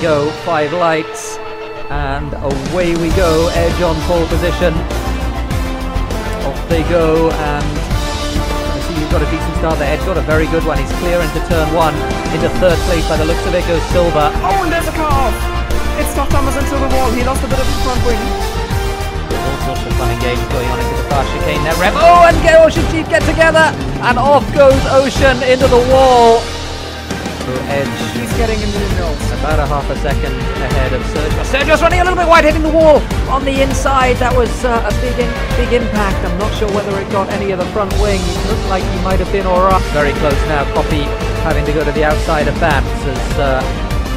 go, 5 lights, and away we go. Edge on pole position. Off they go, and I see he's got a decent start there. Edge got a very good one. He's clear into turn 1. Into 3rd place by the looks of it goes Silver. Oh, and there's a car off! It's knocked Thomas into the wall. He lost a bit of his front wing. There's all sorts of fun and games going on into the fast chicane there. Rev, oh, and Ocean Chief get together, and off goes Ocean into the wall. So Edge, he's getting into the nose. About a half a second ahead of Sergio. Sergio's running a little bit wide, hitting the wall on the inside. That was a big impact. I'm not sure whether it got any of the front wing. It looked like he might have been alright. Very close now. Copy having to go to the outside of Bams as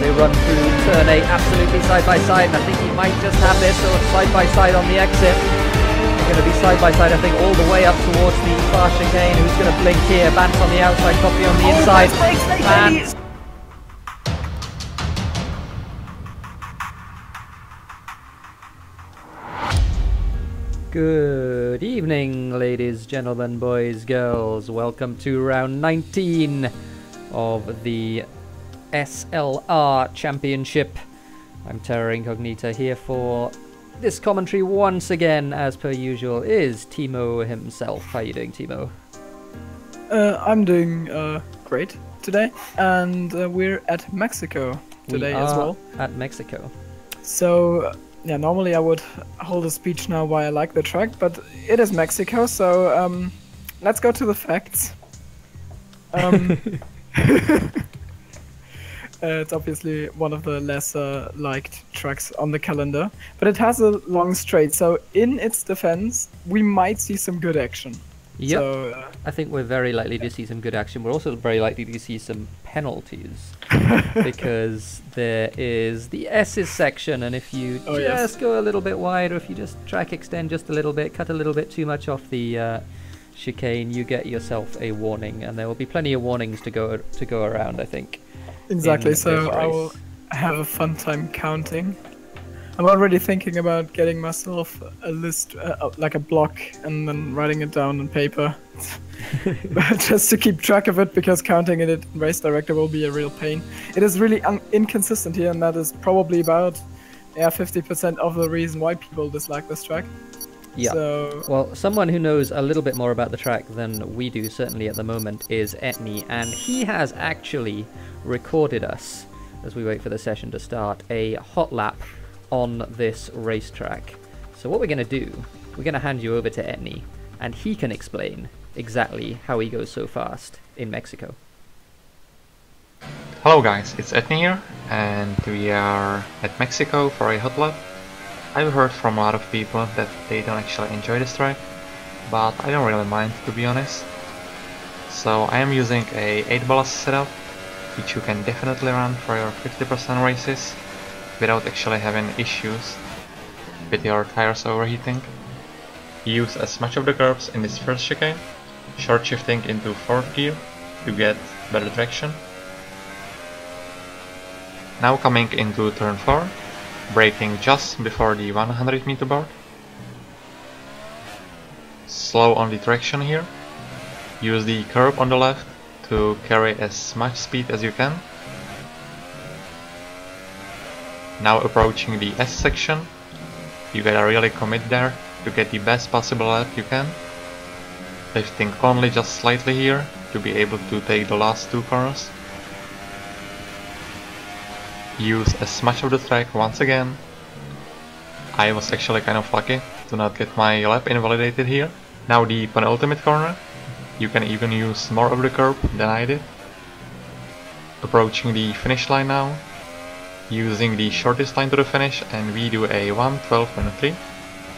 they run through turn 8 absolutely side by side, and I think he might just have this sort of side by side on the exit. They're going to be side by side, I think, all the way up towards the far chicane. Who's going to blink here? Bance on the outside, Copy on the inside. Bance. Good evening, ladies, gentlemen, boys, girls. Welcome to round 19 of the SLR Championship. I'm Terror Incognita, here for this commentary once again, as per usual, is Thimo himself. How you doing, Thimo? I'm doing great today, and we're at Mexico today as well. At Mexico. So, yeah, normally I would hold a speech now why I like the track, but it is Mexico, so let's go to the facts. It's obviously one of the lesser liked tracks on the calendar, but it has a long straight, so in its defense, we might see some good action. Yep. So, I think we're very likely to see some good action. We're also very likely to see some penalties because there is the S's section, and if you just go a little bit wide, or if you just track extend just a little bit, cut a little bit too much off the chicane, you get yourself a warning, and there will be plenty of warnings to go around, I think. Exactly, so I will have a fun time counting. I'm already thinking about getting myself a list, like a block, and then writing it down on paper. Just to keep track of it, because counting it in Race Director will be a real pain. It is really inconsistent here, and that is probably about 50% of the reason why people dislike this track. Yeah, so, well, someone who knows a little bit more about the track than we do, certainly at the moment, is Etney, and he has actually recorded us, as we wait for the session to start, a hot lap on this racetrack. So what we're going to do, we're going to hand you over to Etney, and he can explain exactly how he goes so fast in Mexico. Hello guys, it's Etney here, and we are at Mexico for a hot lap. I've heard from a lot of people that they don't actually enjoy this track, but I don't really mind, to be honest. So I am using a 8-ballast setup, which you can definitely run for your 50% races without actually having issues with your tires overheating. Use as much of the curbs in this first chicane, short shifting into 4th gear to get better traction. Now coming into turn 4, braking just before the 100 meter bar. Slow on the traction here. Use the curb on the left to carry as much speed as you can. Now approaching the S section. You gotta really commit there to get the best possible lap you can. Lifting only just slightly here to be able to take the last 2 corners. Use as much of the track once again. I was actually kind of lucky to not get my lap invalidated here. Now the penultimate corner. You can even use more of the curb than I did. Approaching the finish line now. Using the shortest line to the finish, and we do a 1:12.3,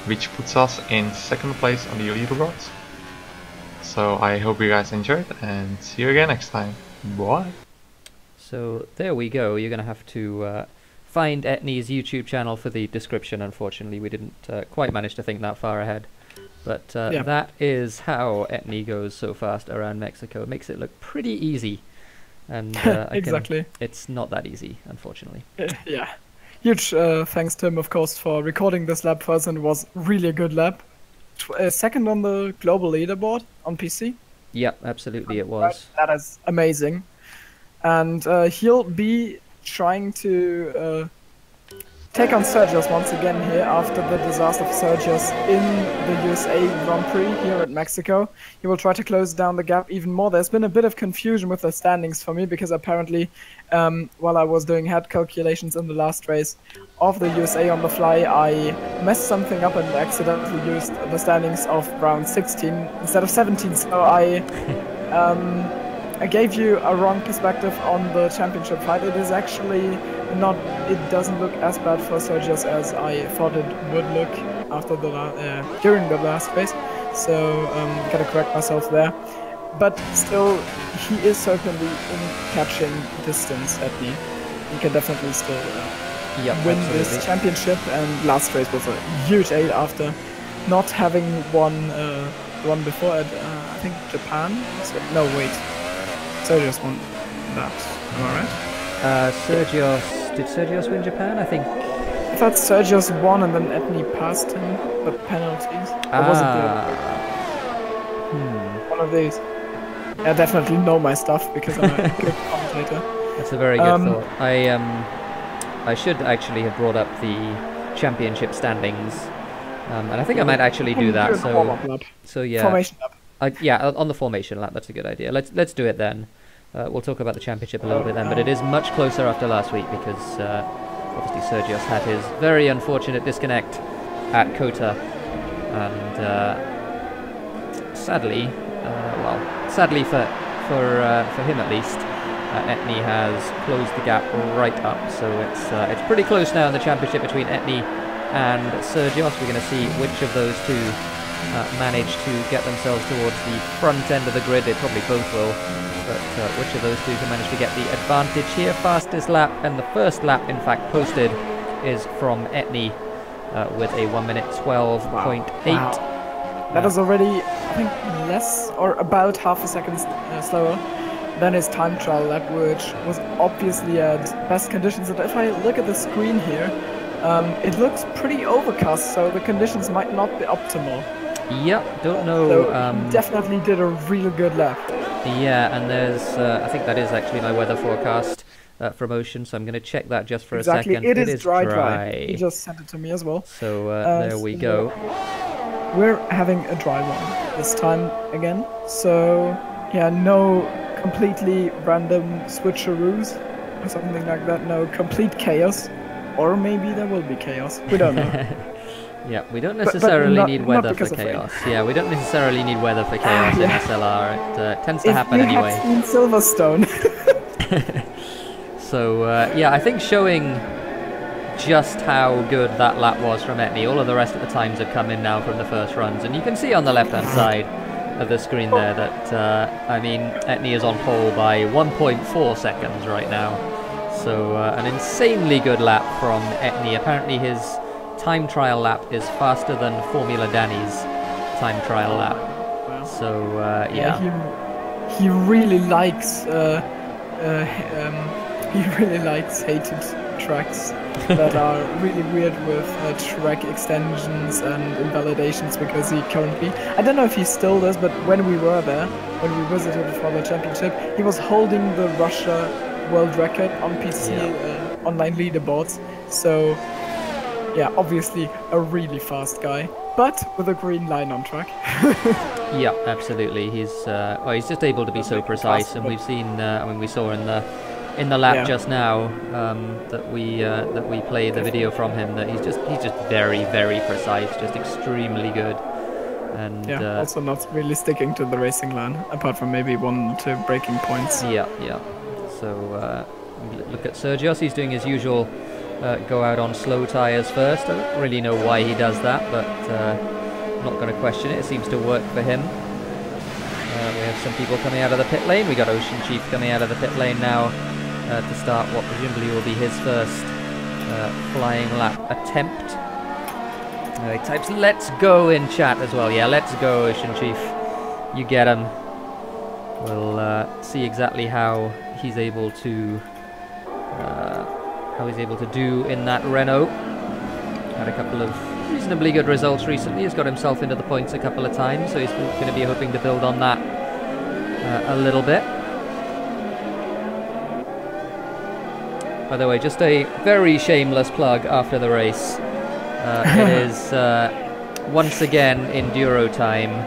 which puts us in 2nd place on the leaderboards. So I hope you guys enjoyed, and see you again next time. Bye! So there we go. You're going to have to find Etney's YouTube channel for the description. Unfortunately, we didn't quite manage to think that far ahead. But that is how Etney goes so fast around Mexico. It makes it look pretty easy. And exactly. It's not that easy, unfortunately. Yeah. Huge thanks to him, of course, for recording this lap for us, and it was really a good lap. 2nd on the global leaderboard on PC. Yep, absolutely it was. That is amazing. And he'll be trying to take on Sergius once again here after the disaster of Sergius in the USA Grand Prix here at Mexico. He will try to close down the gap even more. There's been a bit of confusion with the standings for me because apparently while I was doing head calculations in the last race of the USA on the fly, I messed something up and accidentally used the standings of round 16 instead of 17. So I gave you a wrong perspective on the championship fight. It is actually not. It doesn't look as bad for Sergius as I thought it would look after the during the last race. So gotta correct myself there. But still, he is certainly in catching distance at me. He can definitely still win this championship. And last race was a huge aid after not having won one before at I think Japan. So, no, wait. Sergius won that, am I right? Did Sergius win Japan? I thought Sergius won and then Etni passed him, but penalties. Or was it one of these? I definitely know my stuff because I'm a good commentator. That's a very good thought. I should actually have brought up the championship standings, and I think I might actually do that. So yeah. Formation lap. Yeah, on the formation lap, that's a good idea. Let's do it then. We'll talk about the championship a little bit then, but it is much closer after last week because obviously Sergius had his very unfortunate disconnect at Kota, and sadly for him at least, Etni has closed the gap right up. So it's pretty close now in the championship between Etni and Sergius. We're going to see which of those two manage to get themselves towards the front end of the grid. They probably both will, but which of those two can manage to get the advantage here? Fastest lap, and the first lap in fact posted is from Etni with a 1 minute 12.8. Wow. That is already, I think, less or about half a second slower than his time trial lap, which was obviously at best conditions. And if I look at the screen here, it looks pretty overcast, so the conditions might not be optimal. Yep, don't know. So he definitely did a real good lap. Yeah, and there's, I think that is actually my weather forecast from Ocean, so I'm going to check that just for a second. It is dry. He just sent it to me as well. So there we go. We're having a dry one this time again. So yeah, no completely random switcheroos or something like that. No complete chaos. Or maybe there will be chaos. We don't know. Yeah, we don't necessarily need weather for chaos. Yeah, we don't necessarily need weather for chaos in SLR. It tends to happen anyway. If you had seen Silverstone. So, yeah, I think showing just how good that lap was from Etni. All of the rest of the times have come in now from the first runs. And you can see on the left-hand side of the screen there that, I mean, Etni is on pole by 1.4 seconds right now. So, an insanely good lap from Etni. Apparently his time trial lap is faster than Formula Danny's time trial lap. Wow. So yeah, he really likes hated tracks that are really weird with track extensions and invalidations, because he currently, I don't know if he still does, but when we were there, when we visited for the championship, he was holding the Russia world record on PC online leaderboards. So yeah, obviously a really fast guy, but with a green line on track. Yeah, absolutely. He's well, he's just able to be so precise, and we've seen. I mean, we saw in the lap just now that we played the video from him that he's just very, very precise, just extremely good. And also not really sticking to the racing line, apart from maybe 1 or 2 braking points. Yeah. So look at Sergius. He's doing his usual. Go out on slow tyres first. I don't really know why he does that, but I'm not going to question it. It seems to work for him. We have some people coming out of the pit lane. We got Ocean Chief coming out of the pit lane now to start what presumably will be his first flying lap attempt. He types "let's go" in chat as well. Yeah, let's go, Ocean Chief. You get him. We'll see exactly how he's able to do in that Renault. Had a couple of reasonably good results recently. He's got himself into the points a couple of times, so he's going to be hoping to build on that a little bit. By the way, just a very shameless plug after the race. It is once again enduro time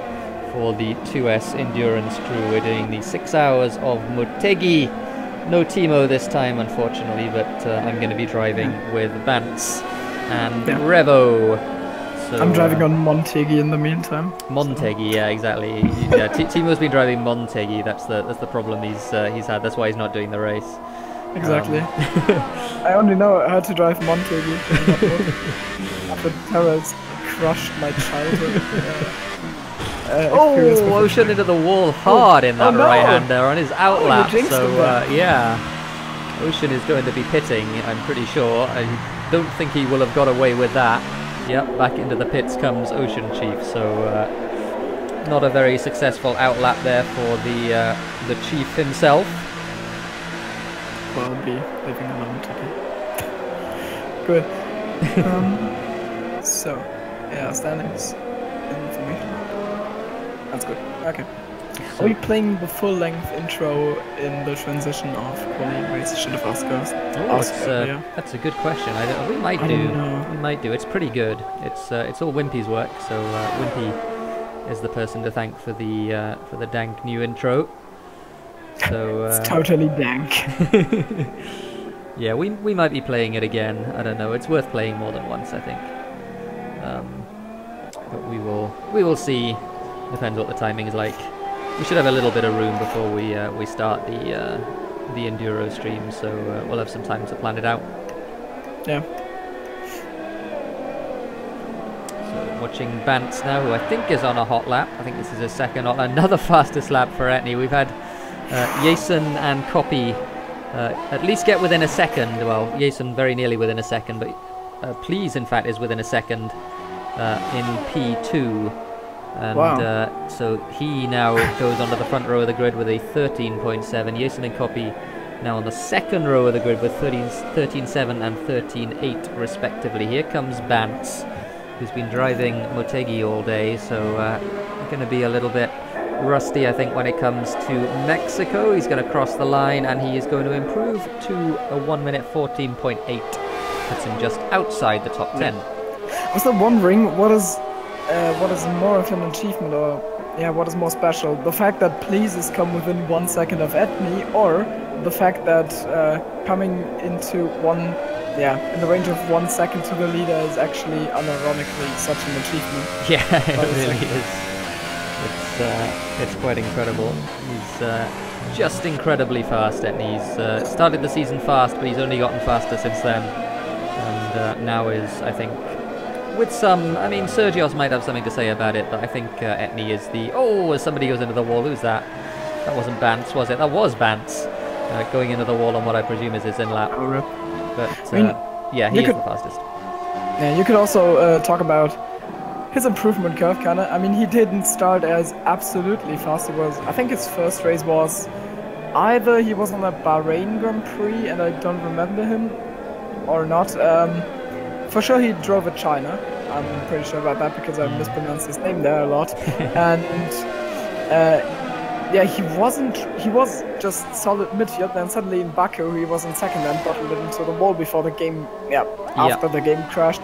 for the 2S endurance crew. We're doing the 6 hours of Motegi. No Thimo this time, unfortunately, but I'm going to be driving with Bantz and Revo. So, I'm driving on Montegi in the meantime. Montegi, yeah, exactly. Yeah, Timo's been driving Montegi. That's the problem he's had. That's why he's not doing the race. Exactly. I only know how to drive Montegi. After Terra's crushed my childhood. Ocean into the wall hard in that right-hander on his outlap. Yeah, Ocean is going to be pitting, I'm pretty sure. I don't think he will have got away with that. Yep, back into the pits comes Ocean Chief. So not a very successful outlap there for the Chief himself. Well, be living alone today. Good. So, yeah, standings. Information. That's good. Okay. So, are we playing the full-length intro in the transition of quality race? Should have asked us. That's a good question. We might do. It's pretty good. It's all Wimpy's work. So Wimpy is the person to thank for the dank new intro. So it's totally dank. Yeah, we might be playing it again. I don't know. It's worth playing more than once, I think. But we will see. Depends what the timing is like. We should have a little bit of room before we start the enduro stream, so we'll have some time to plan it out. Yeah. So watching Bantz now, who I think is on a hot lap. I think this is his second hot lap. Another fastest lap for Etney. We've had Jason and Copy at least get within a second. Well, Jason very nearly within a second, but Please, in fact, is within a second in P2. And so he now goes onto the front row of the grid with a 13.7. Jason and Copy now on the second row of the grid with 13.7 and 13.8 respectively. Here comes Bantz, who's been driving Motegi all day, so going to be a little bit rusty, I think, when it comes to Mexico. He's going to cross the line, and he is going to improve to a 1 minute 14.8. Puts him just outside the top 10. I was wondering what is more of an achievement, or what is more special? The fact that Please has come within 1 second of Etney, or the fact that coming into in the range of 1 second to the leader is actually unironically such an achievement. Yeah, it really is. It's quite incredible. He's just incredibly fast, and he's started the season fast, but he's only gotten faster since then. And now is, I think, with some, I mean, Sergios might have something to say about it, but I think Etney is the, as somebody goes into the wall. Who's that? That wasn't Bantz, was it? That was Bantz going into the wall on what I presume is his in-lap. But yeah, he is the fastest. Yeah, you could also talk about his improvement curve, kinda. I mean, he didn't start as absolutely fast. I think his first race was either he was on a Bahrain Grand Prix, and I don't remember him, or not. For sure he drove at China. I'm pretty sure about that because I mispronounced his name there a lot. And he was just solid midfield, then suddenly in Baku he was in second and bottled it into the wall before the game, after the game crashed.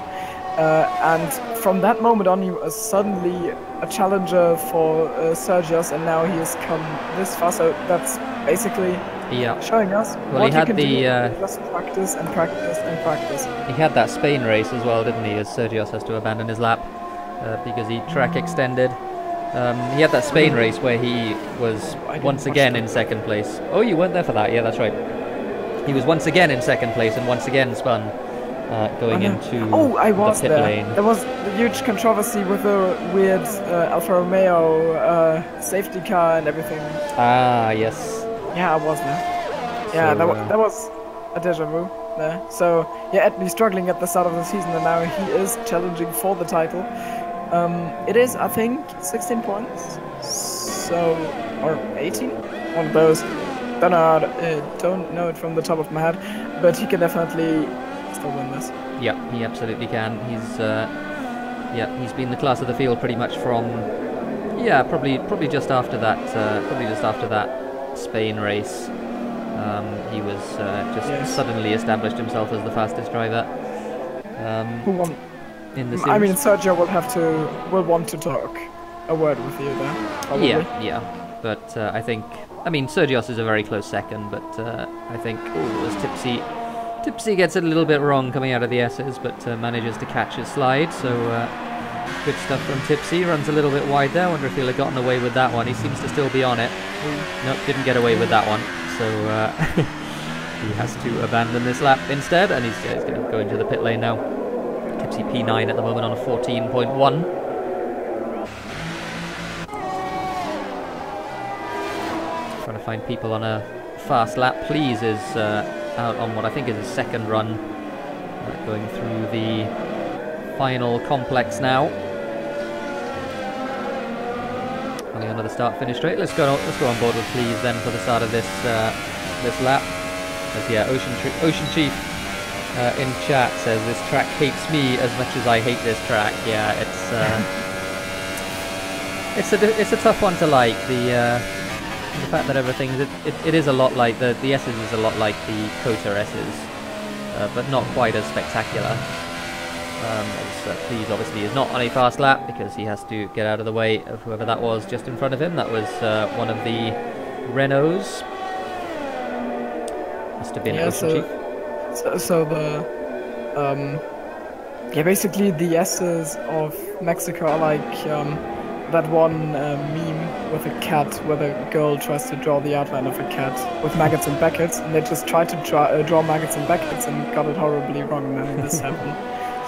And from that moment on, he was suddenly a challenger for Sergios, and now he has come this far. So that's basically showing us what he can do. Just practice and practice and practice. He had that Spain race as well, didn't he? As Sergios has to abandon his lap because he track extended. He had that Spain race where he was once again in second place. Oh, you weren't there for that? Yeah, that's right. He was once again in second place and once again spun. Going into I was the pit lane. There was a huge controversy with the weird Alfa Romeo safety car and everything. Ah, yes. Yeah, I was there. Yeah, so, that was a deja vu there. So, Etney struggling at the start of the season, and now he is challenging for the title. It is, I think, 16 points. So, or 18? One of those. Don't know it from the top of my head, but he can definitely still win this. Yeah, he absolutely can. He's been the class of the field pretty much from probably just after that Spain race. He was just suddenly established himself as the fastest driver. Who won? In the series. I mean, Sergio will want to talk a word with you there. Probably. Yeah. But I think, I mean, Sergios is a very close second, but I think as Tipsy gets it a little bit wrong coming out of the S's, but manages to catch his slide. So good stuff from Tipsy. Runs a little bit wide there. I wonder if he'll have gotten away with that one. He seems to still be on it. Nope, didn't get away with that one. So he has to abandon this lap instead, and he's going to go into the pit lane now. Tipsy P9 at the moment on a 14.1. Trying to find people on a fast lap. Please is out on what I think is his second run. Going through the final complex now. Coming onto the start-finish straight. Let's go on board with Please then for the start of this this lap. As, yeah, Ocean Chief in chat says this track hates me as much as I hate this track. Yeah, it's a tough one to like. The fact that everything it is a lot like the S's is a lot like the Kota S's, but not quite as spectacular. Please obviously is not on a fast lap because he has to get out of the way of whoever that was just in front of him. That was one of the Renaults. Must have been Ocean Chief. So the basically the S's of Mexico are like that one meme with a cat where the girl tries to draw the outline of a cat with maggots and Beckett's, and they just tried to draw maggots and Beckett's and got it horribly wrong, and then this happened.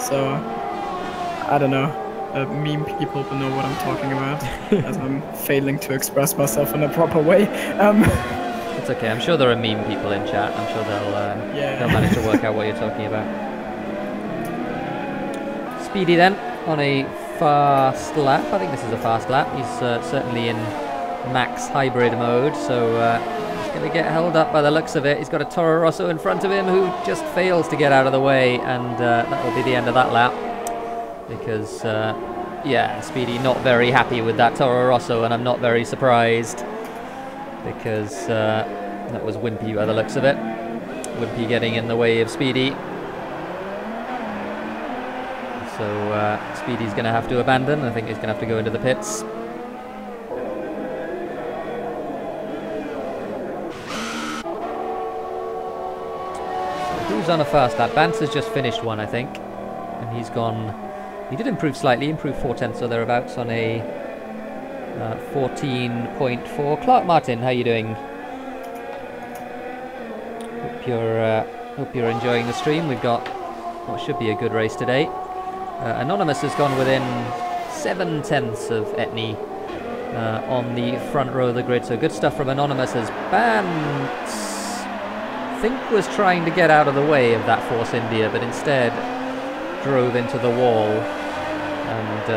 So I don't know. Meme people will know what I'm talking about, as I'm failing to express myself in a proper way. It's okay. I'm sure there are meme people in chat. I'm sure they'll manage to work out what you're talking about. Speedy then on a fast lap. I think this is a fast lap. He's certainly in max hybrid mode, so he's going to get held up by the looks of it. He's got a Toro Rosso in front of him who just fails to get out of the way, and that will be the end of that lap. Because, yeah, Speedy not very happy with that Toro Rosso, and I'm not very surprised. Because that was Wimpy by the looks of it. Wimpy getting in the way of Speedy. So Speedy's going to have to abandon. I think he's going to have to go into the pits. So who's on a fast lap? Bance has just finished one, I think. And he's gone... He did improve slightly, improved 0.4 or thereabouts on a 14.4. Clark Martin, how you doing? Hope you're enjoying the stream. We've got what should be a good race today. Anonymous has gone within 0.7 of Etney on the front row of the grid, so good stuff from Anonymous as Bance, I think, was trying to get out of the way of that Force India, but instead drove into the wall and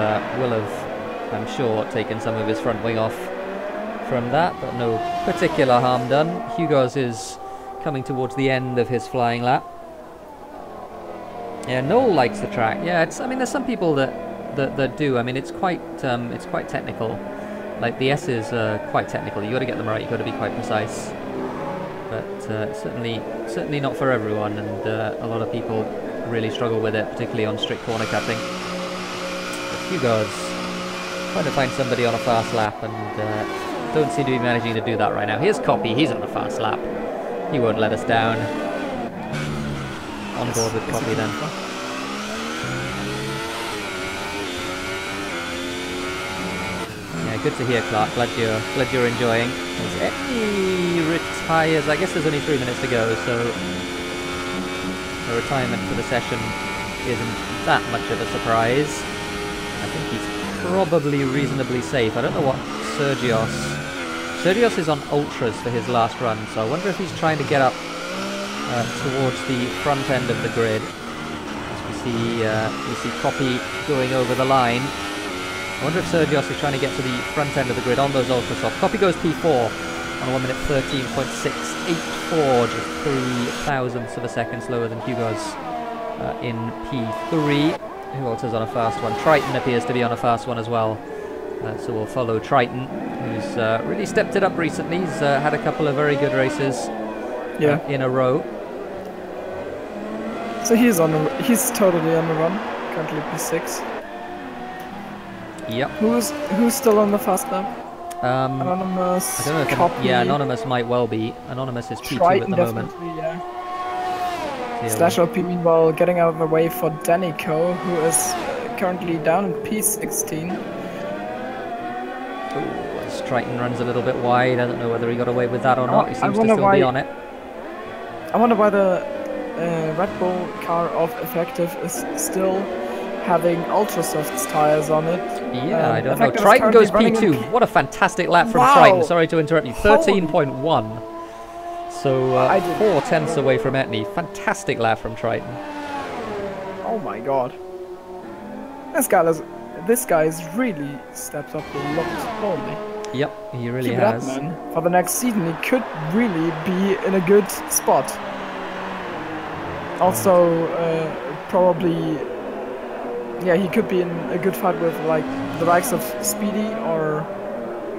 will have, I'm sure, taken some of his front wing off from that, but no particular harm done. Hugo's is coming towards the end of his flying lap. Yeah, Noel likes the track. Yeah, I mean, there's some people that do. I mean, it's quite technical. Like the S's are quite technical. You got to get them right. You got to be quite precise. But certainly not for everyone, and a lot of people really struggle with it, particularly on strict corner cutting. But Hugo's trying to find somebody on a fast lap, and don't seem to be managing to do that right now. Here's Copy. He's on a fast lap. He won't let us down. On board with Copy then. Yeah, good to hear, Clark. Glad you're enjoying. As Etney retires, I guess there's only 3 minutes to go, so the retirement for the session isn't that much of a surprise. I think he's probably reasonably safe. I don't know what Sergios is on ultras for his last run, so I wonder if he's trying to get up towards the front end of the grid. As we see Copy going over the line. I wonder if Sergios is trying to get to the front end of the grid on those ultra softs. Copy goes P4 on 1 minute 13.684, just 0.03 of a second slower than Hugo's in P3. Who else is on a fast one? Triton appears to be on a fast one as well. So we'll follow Triton, who's really stepped it up recently. He's had a couple of very good races. in a row. So he's totally on the run. Currently P6. Yep. Who's still on the fast lap? Anonymous. I don't know if Anonymous might well be. Anonymous is P2 ItzTriton at the moment. Yeah. /LP meanwhile getting out of the way for Danico, who is currently down in P16. ItzTriton runs a little bit wide. I don't know whether he got away with that or not. He seems to still be on it. I wonder why the Red Bull car of Effective is still having ultra soft tires on it. Yeah, I don't know. Triton goes P2. What a fantastic lap from Triton. Sorry to interrupt you. 13.1. So 4 tenths away from Etney. Fantastic lap from Triton. Oh my god. This guy has really stepped up a lot. Holy. Yep, he really Keep has. it up, man. For the next season, he could really be in a good spot. Also, probably, yeah, he could be in a good fight with like the likes of Speedy or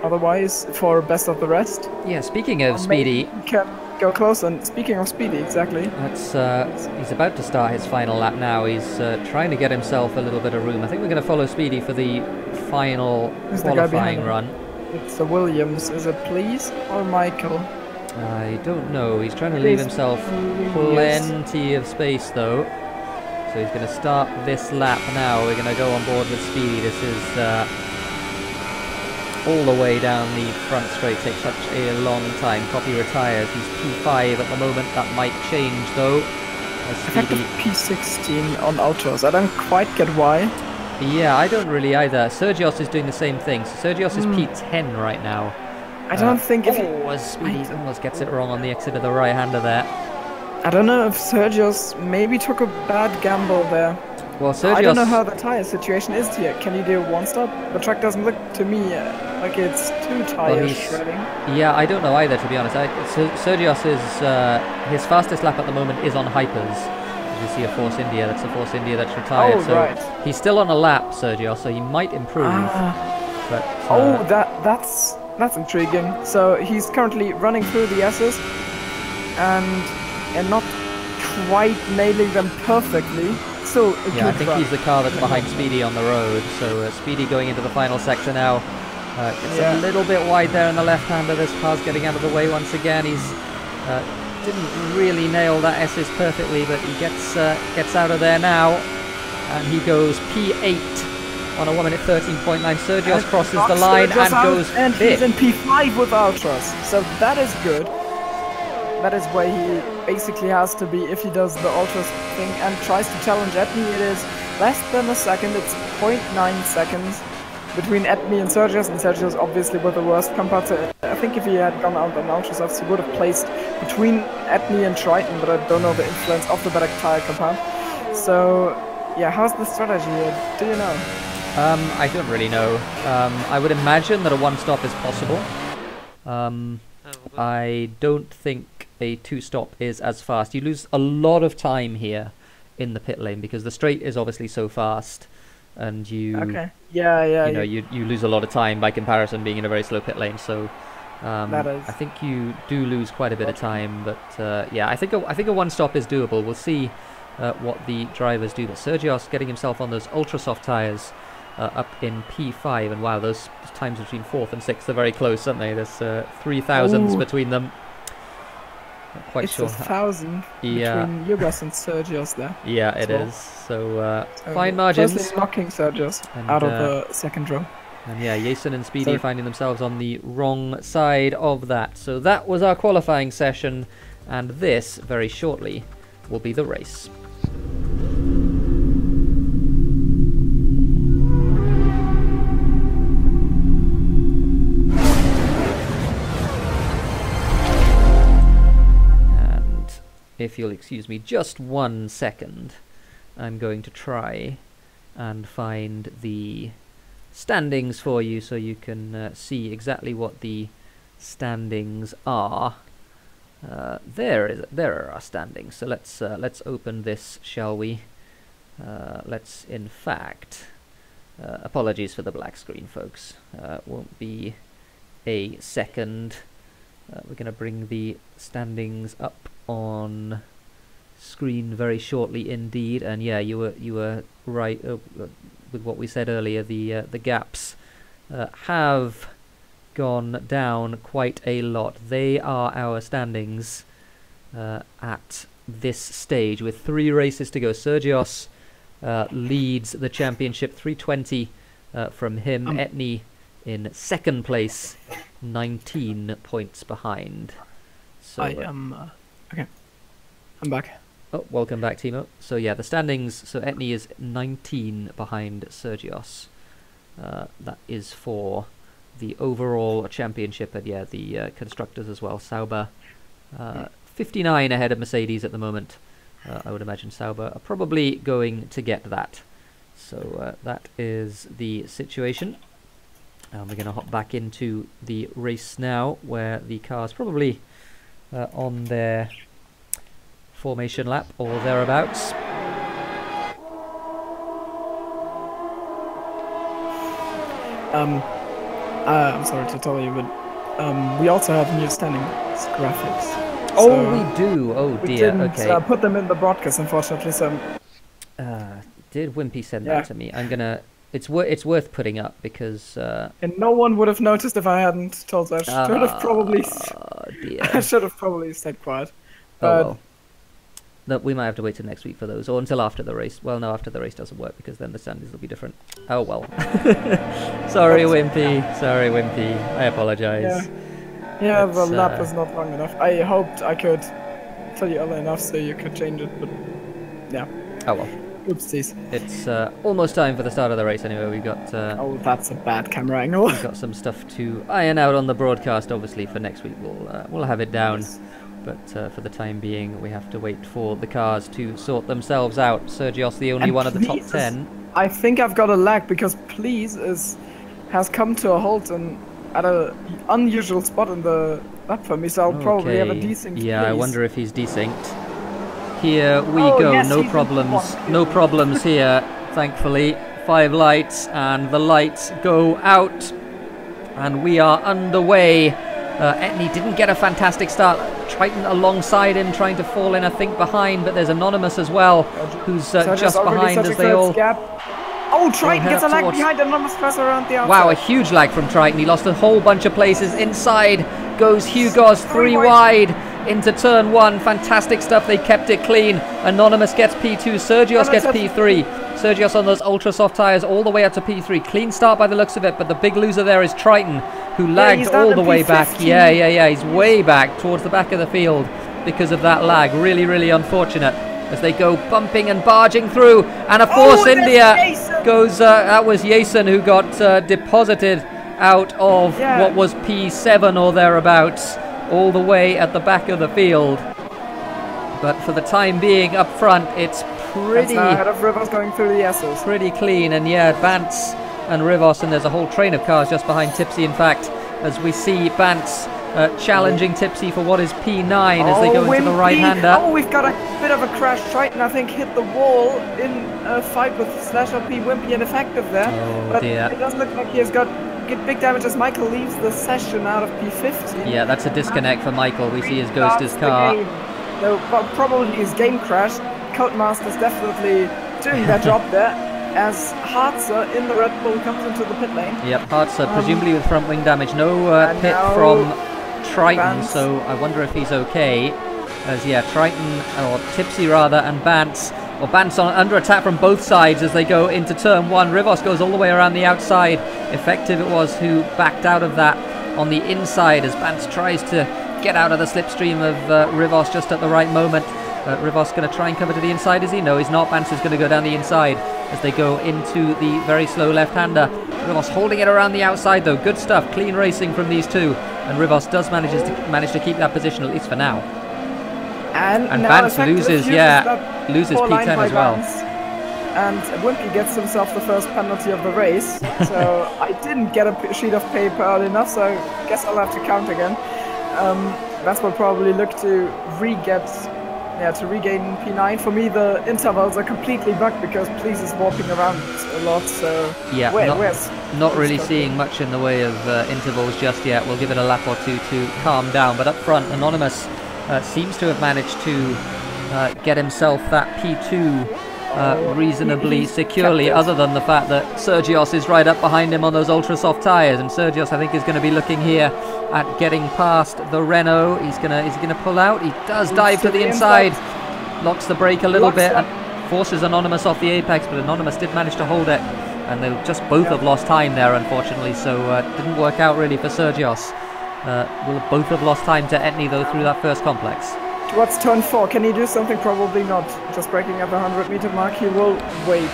otherwise for best of the rest. Yeah, speaking of Speedy, can go close. And speaking of Speedy, exactly. He's about to start his final lap now. He's trying to get himself a little bit of room. I think we're going to follow Speedy for the final qualifying run. It's a Williams. Is it Please or Michael? I don't know. He's trying to leave himself plenty of space though. So he's going to start this lap now. We're going to go on board with Speedy. This is all the way down the front straight. Takes such a long time. Copy retires. He's P5 at the moment. That might change though. Effective P16 on Ultras. I don't quite get why. Yeah, I don't really either. Sergios is doing the same thing. So Sergios is P10 right now. I don't think if Speedy almost gets it wrong on the exit of the right-hander there. I don't know if Sergios maybe took a bad gamble there. Well, Sergios... I don't know how the tire situation is here. Can you do one stop? The track doesn't look to me like it's too tire shredding. Yeah, I don't know either, to be honest. Sergios is... his fastest lap at the moment is on Hypers. You see a Force India. That's a Force India that's retired. Oh, so right. He's still on a lap, Sergios, so he might improve. But, that's intriguing. So he's currently running through the S's and not quite nailing them perfectly. So yeah, I think he's the car that's behind Speedy on the road. So Speedy going into the final sector now. Gets a little bit wide there in the left-hander. This car's getting out of the way once again. He's didn't really nail that S's perfectly, but he gets out of there now, and he goes P8 on a 1:13.9. Sergios crosses the line and goes and big. He's in P5 with Ultras, so that is good. That is where he basically has to be if he does the Ultras thing and tries to challenge Etney. It is less than a second. It's 0.9 seconds between Etney and Sergios obviously with the worst compound. So I think if he had gone out on Ultras, he would have placed between Etney and Triton, but I don't know the influence of the better tire compound. So yeah, how's the strategy here? Do you know? I don't really know. I would imagine that a one-stop is possible. I don't think a two-stop is as fast. You lose a lot of time here in the pit lane because the straight is obviously so fast, and you you lose a lot of time by comparison being in a very slow pit lane. So I think you do lose quite a bit of time. But yeah, I think a one-stop is doable. We'll see what the drivers do. But Sergios getting himself on those ultra soft tires. Up in P5, and wow, those times between 4th and 6th are very close, aren't they? There's 3,000s between them. Not quite sure. It's 1,000 between Yugas and Sergios there. Yeah, it is. So fine margins. Closely knocking Sergios out of the second row. And yeah, Jason and Speedy finding themselves on the wrong side of that. So that was our qualifying session, and this very shortly will be the race. If you'll excuse me just 1 second, I'm going to try and find the standings for you so you can see exactly what the standings are. There are our standings. So let's open this, shall we? Let's in fact, apologies for the black screen, folks. Won't be a second. We're going to bring the standings up on screen very shortly indeed, and yeah, you were right with what we said earlier. The gaps have gone down quite a lot. They are our standings at this stage with 3 races to go. Sergios leads the championship, 320 from him. Etni in 2nd place, 19 points behind. So I am okay. I'm back. Oh, welcome back, Thimo. So yeah, the standings. So Etni is 19 behind Sergios. That is for the overall championship, and yeah, the constructors as well. Sauber 59 ahead of Mercedes at the moment. I would imagine Sauber are probably going to get that. So that is the situation. We're going to hop back into the race now, where the car's probably on their formation lap or thereabouts. I'm sorry to tell you, but we also have new standings graphics. Oh, so we do. Oh we dear. didn't, Okay. put them in the broadcast, unfortunately. So Did Wimpy send that to me? I'm gonna. It's worth putting up because. And no one would have noticed if I hadn't told. So I should have probably. Dear. I should have probably stayed quiet. Oh well. No, we might have to wait till next week for those, or until after the race. Well, no, after the race doesn't work because then the standings will be different. Oh well. Sorry, Wimpy. Sorry, Wimpy. I apologize. Yeah, the lap was not long enough. I hoped I could tell you early enough so you could change it, but yeah. Oh well. Oopsies. It's almost time for the start of the race anyway. We've got. Oh, that's a bad camera angle. We've got some stuff to iron out on the broadcast. Obviously, for next week we'll have it down. Yes. But for the time being, we have to wait for the cars to sort themselves out. Sergios, the only one of the top 10. I think I've got a lag because Please has come to a halt and at an unusual spot in the lap for me, so I'll probably have a desync. Yeah, I wonder if he's desynced. Here we go. Yes, no problems. No problems here, thankfully. 5 lights, and the lights go out, and we are underway. Etni didn't get a fantastic start. Triton alongside him, trying to fall in, I think, behind, but there's Anonymous as well, who's just behind as they all... Oh, Triton gets a lag behind Anonymous press around the outside. Wow, a huge lag from Triton. He lost a whole bunch of places. Inside goes Hugos, 3 wide into turn 1. Fantastic stuff. They kept it clean. Anonymous gets P2. Sergios gets P3. Sergios on those ultra soft tyres all the way up to P3. Clean start by the looks of it, but the big loser there is Triton, who lagged all the way back. Yeah. He's way back towards the back of the field because of that lag. Really, really unfortunate as they go bumping and barging through. And of course, India goes. That was Jason who got deposited out of what was P7 or thereabouts, all the way at the back of the field. But for the time being, up front, it's pretty ahead of Rivos going through the S's. Pretty clean, and yeah, Bantz and Rivos, and there's a whole train of cars just behind Tipsy, in fact, as we see Bantz challenging Tipsy for what is P9 as they go into the right-hander. Oh, we've got a bit of a crash. Triton, I think, hit the wall in a fight with /P. Wimpy and Effective there. Oh, but dear. It does look like he has got big damage as Michael leaves the session out of P50. Yeah, that's a disconnect for Michael. We see his Ghoster's car. No, probably his game crashed. Codemaster's definitely doing their job there as Harzer in the Red Bull comes into the pit lane. Yep, Harzer presumably with front wing damage. No pit from Triton, so I wonder if he's okay. As yeah, Triton, or Tipsy rather, and Bantz under attack from both sides as they go into turn 1. Rivos goes all the way around the outside. Effective it was who backed out of that on the inside as Bantz tries to get out of the slipstream of Rivos just at the right moment. Rivos going to try and cover to the inside, is he? No, he's not. Bantz is going to go down the inside as they go into the very slow left-hander. Rivos holding it around the outside though. Good stuff. Clean racing from these two. And Rivos does manage to keep that position, at least for now. And Bantz loses P10 as well. And Wimpy gets himself the first penalty of the race. So I didn't get a sheet of paper early enough, so I guess I'll have to count again. Bantz will probably look to re-get to regain P9. For me, the intervals are completely bugged because Please is warping around a lot. So yeah, not really seeing much in the way of intervals just yet. We'll give it a lap or two to calm down. But up front, Anonymous seems to have managed to get himself that P2 reasonably securely, other than the fact that Sergios is right up behind him on those ultra soft tyres, and Sergios I think is going to be looking here at getting past the Renault. Is he gonna pull out? He does dive to the inside, locks the brake a little bit and forces Anonymous off the apex, but Anonymous did manage to hold it, and they just both have lost time there unfortunately, so it didn't work out really for Sergios. Will both have lost time to Etney though through that first complex. Towards turn 4, can he do something? Probably not. Just breaking at the 100-meter mark, he will wait.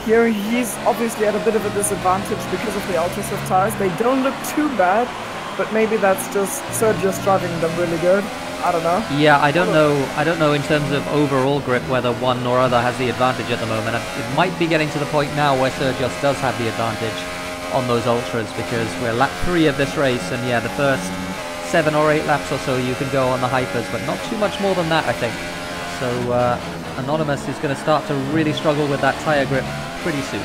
Here he's obviously at a bit of a disadvantage because of the ultra soft tires. They don't look too bad, but maybe that's just Sergius driving them really good. I don't know. Yeah, I don't know in terms of overall grip whether one or other has the advantage at the moment. It might be getting to the point now where Sergius does have the advantage on those ultras, because we're lap 3 of this race, and yeah, the first 7 or 8 laps or so you can go on the hypers, but not too much more than that I think. So Anonymous is going to start to really struggle with that tyre grip pretty soon.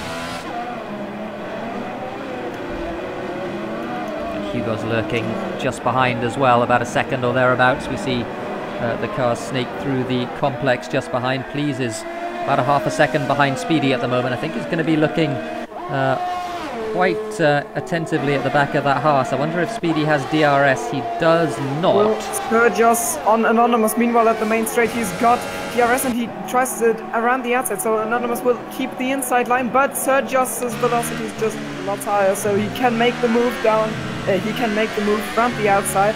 Hugo's lurking just behind as well, about a second or thereabouts. We see the car snake through the complex just behind. Please is about a half a second behind Speedy at the moment. I think he's going to be looking quite attentively at the back of that Haas. I wonder if Speedy has DRS. He does not. Well, Sergius on Anonymous. Meanwhile, at the main straight, he's got DRS and he tries it around the outside. So Anonymous will keep the inside line, but Sergius's velocity is just a lot higher, so he can make the move down. He can make the move around the outside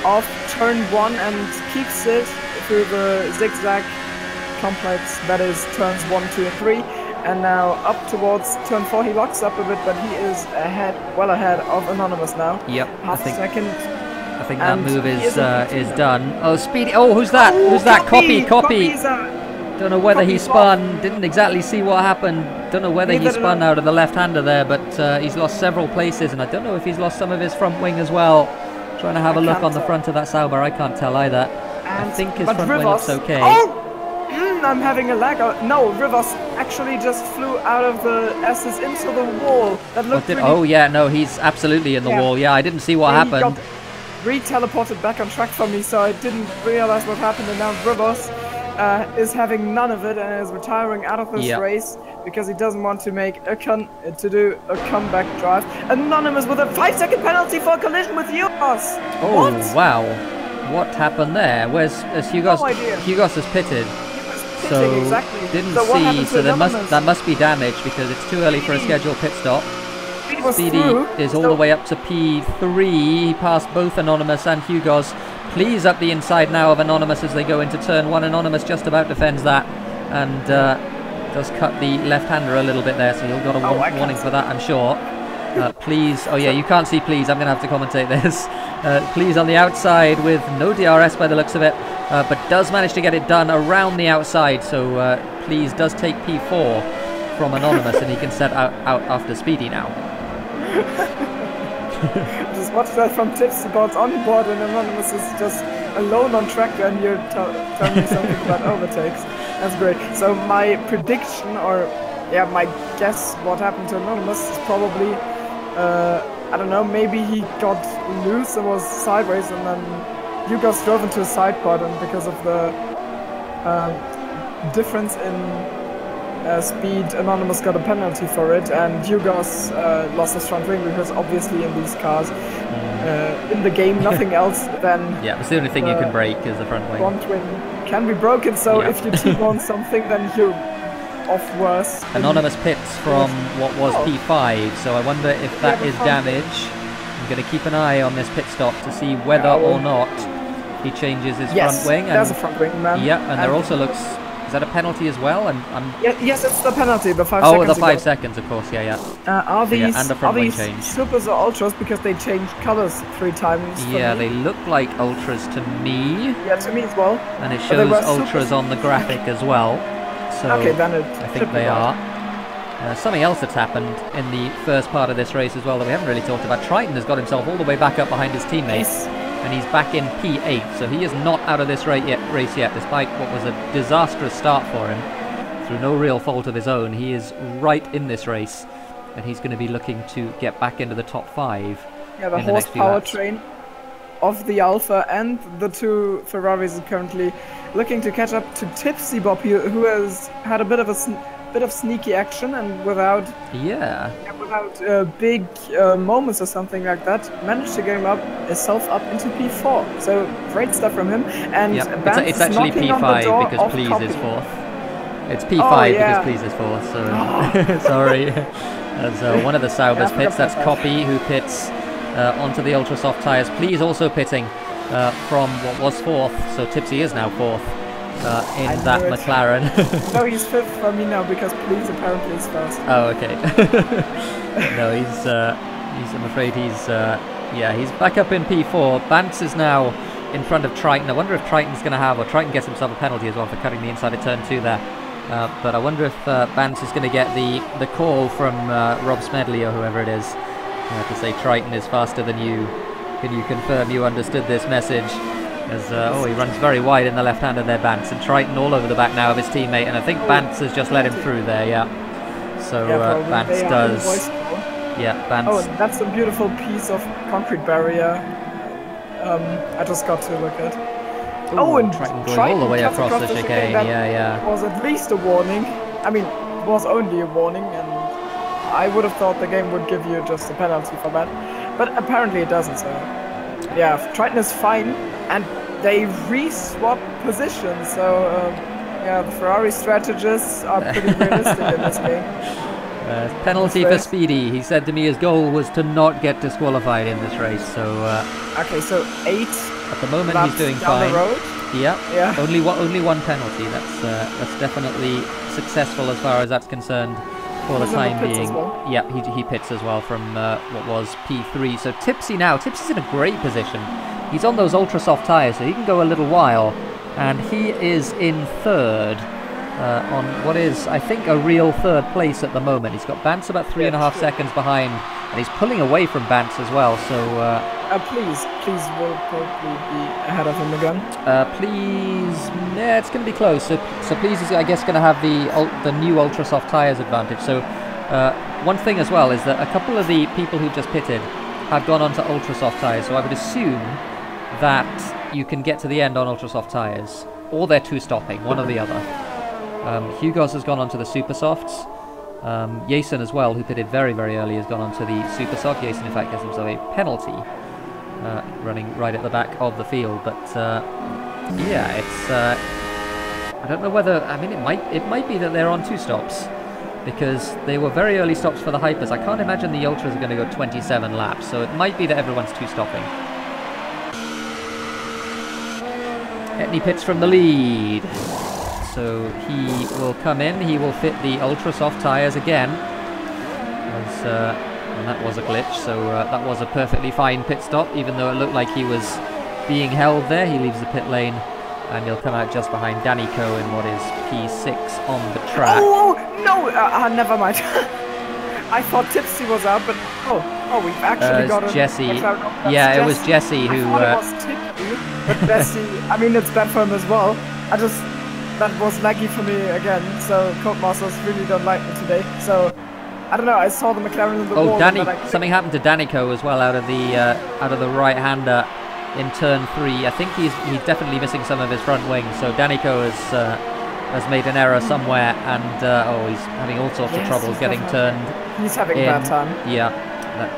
of turn 1 and keeps it through the zigzag complex. That is turns 1, 2, and 3. And now up towards turn 4, he locks up a bit, but he is well ahead of Anonymous now. Yep, half a second. I think that move is done. Oh, Speedy! Oh, who's that? Oh, who's that? Copy. Don't know whether he spun. Didn't exactly see what happened. Don't know whether he spun out of the left-hander there, but he's lost several places, and I don't know if he's lost some of his front wing as well. Trying to have a look on the front of that Sauber. I can't tell either. I think his front wing looks okay. Oh! I'm having a lag. No, Rivers actually just flew out of the S's into the wall. That looked oh yeah, no, he's absolutely in the wall. Yeah, I didn't see what happened. He got re-teleported back on track for me, so I didn't realize what happened, and now Rivers is having none of it and is retiring out of this race because he doesn't want to make do a comeback drive. Anonymous with a 5-second penalty for a collision with Hugos. Oh wow, what happened there? Where's Hugos? No idea. Hugos has pitted. So exactly. Didn't see. So that must be damage because it's too early for a scheduled pit stop. Speedy is all the way up to P3. He passed both Anonymous and Hugos. Please up the inside now of Anonymous as they go into turn 1. Anonymous just about defends that and does cut the left-hander a little bit there, so he'll got a warning for that, I'm sure. Please, oh yeah, you can't see Please. I'm going to have to commentate this. Please on the outside with no DRS by the looks of it. But does manage to get it done around the outside, so Please does take P4 from Anonymous, and he can set out after Speedy now. Just watch that from tips about on board, and Anonymous is just alone on track, and you're telling me something about overtakes. That's great. So my prediction, or my guess what happened to Anonymous is probably, I don't know, maybe he got loose and was sideways, and then Hugos drove into a side pod, and because of the difference in speed, Anonymous got a penalty for it, and Hugos lost his front wing because obviously in these cars, in the game, nothing else than it's the only thing you can break is the front wing. Front wing can be broken, so if you T-bone something, then you're off worse. Anonymous pits from what was P5, so I wonder if that is damage. I'm going to keep an eye on this pit stop to see whether or not he changes his front wing. And there's a front wing, man. Yeah, and there also looks... Is that a penalty as well? Yes, it's the penalty, the 5 seconds. Oh, the 5 seconds, of course, Are these, and the front wing change. supers or ultras because they change colors 3 times? Yeah, they look like ultras to me. Yeah, to me as well. And it shows ultras on the graphic as well. So then I think they are. Something else that's happened in the first part of this race as well that we haven't really talked about. Triton has got himself all the way back up behind his teammates. and he's back in P8, so he is not out of this race yet, despite what was a disastrous start for him. Through no real fault of his own, he is right in this race, and he's going to be looking to get back into the top 5. Yeah, the horsepower train of the Alpha and the 2 Ferraris is currently looking to catch up to Tipsy Bob, who has had a bit of sneaky action, and without big moments or something like that, managed to get himself up into P4. So great stuff from him. And it's actually P5 because Please is 4th. It's P5 because Please is 4th. So sorry. As one of the Saubers pits, that's Copy who pits onto the ultra soft tyres. Please also pitting from what was 4th, so Tipsy is now 4th in that McLaren. No, he's 5th for me now because Please apparently is 1st. Oh, okay. No, I'm afraid he's back up in P4. Bance is now in front of Triton. I wonder if Triton's going to have, or Triton gets himself a penalty as well for cutting the inside of turn 2 there. But I wonder if Bance is going to get the call from Rob Smedley or whoever it is to say Triton is faster than you. Can you confirm you understood this message? As he runs very wide in the left hand of their Bance, and Triton all over the back now of his teammate, and I think Bance has just let him through there. So Bance does. Bance. Oh, that's a beautiful piece of concrete barrier. I just got to look at. Ooh, and Triton going all the way across the chicane. Was at least a warning. I mean, it was only a warning, and I would have thought the game would give you just a penalty for that, but apparently it doesn't. So yeah, Triton is fine, and they re-swap positions. So the Ferrari strategists are pretty realistic in this game. Penalty for Speedy. He said to me his goal was to not get disqualified in this race. So okay, so 8. At the moment he's doing fine. Yeah. Only one penalty. That's definitely successful as far as that's concerned for the time being. Well. Yeah, he pits as well from what was P3. So Tipsy's in a great position. He's on those ultra soft tyres, so he can go a little while, and he is in 3rd on what is, I think, a real 3rd place at the moment. He's got Bance about 3.5 seconds behind, and he's pulling away from Bance as well. So Please will probably be ahead of him again. It's going to be close. So Please is, I guess, going to have the new ultra soft tyres advantage. So one thing as well is that a couple of the people who just pitted have gone on to ultra soft tyres. So I would assume that you can get to the end on ultra soft tyres, or they're two stopping, one or the other. Hugos has gone on to the super softs. Jason as well, who pitted very, very early, has gone on to the super soft. Jason, in fact, gets himself a penalty. Running right at the back of the field, but it's I don't know whether, I mean, it might be that they're on 2 stops, because they were very early stops for the hypers. I can't imagine the ultras are going to go 27 laps, so it might be that everyone's 2 stopping. Etney pits from the lead, so he will come in. He will fit the ultra soft tyres again, and that was a glitch, so that was a perfectly fine pit stop, even though it looked like he was being held there. He leaves the pit lane, and he'll come out just behind Danny Coe in what is P6 on the track. Oh, no! Never mind. I thought Tipsy was out, but we've actually got Jesse. Yeah, it was Jesse who... I thought it was Tipsy, but Jesse, I mean, it's bad for him as well. That was laggy for me again, so Codemasters really don't like me today, so... I don't know, I saw the McLaren in the wall. Something happened to Danico as well out of the right-hander in turn 3. I think he's definitely missing some of his front wing, so Danico has made an error somewhere, and he's having all sorts of troubles getting turned. He's having a bad time. Yeah,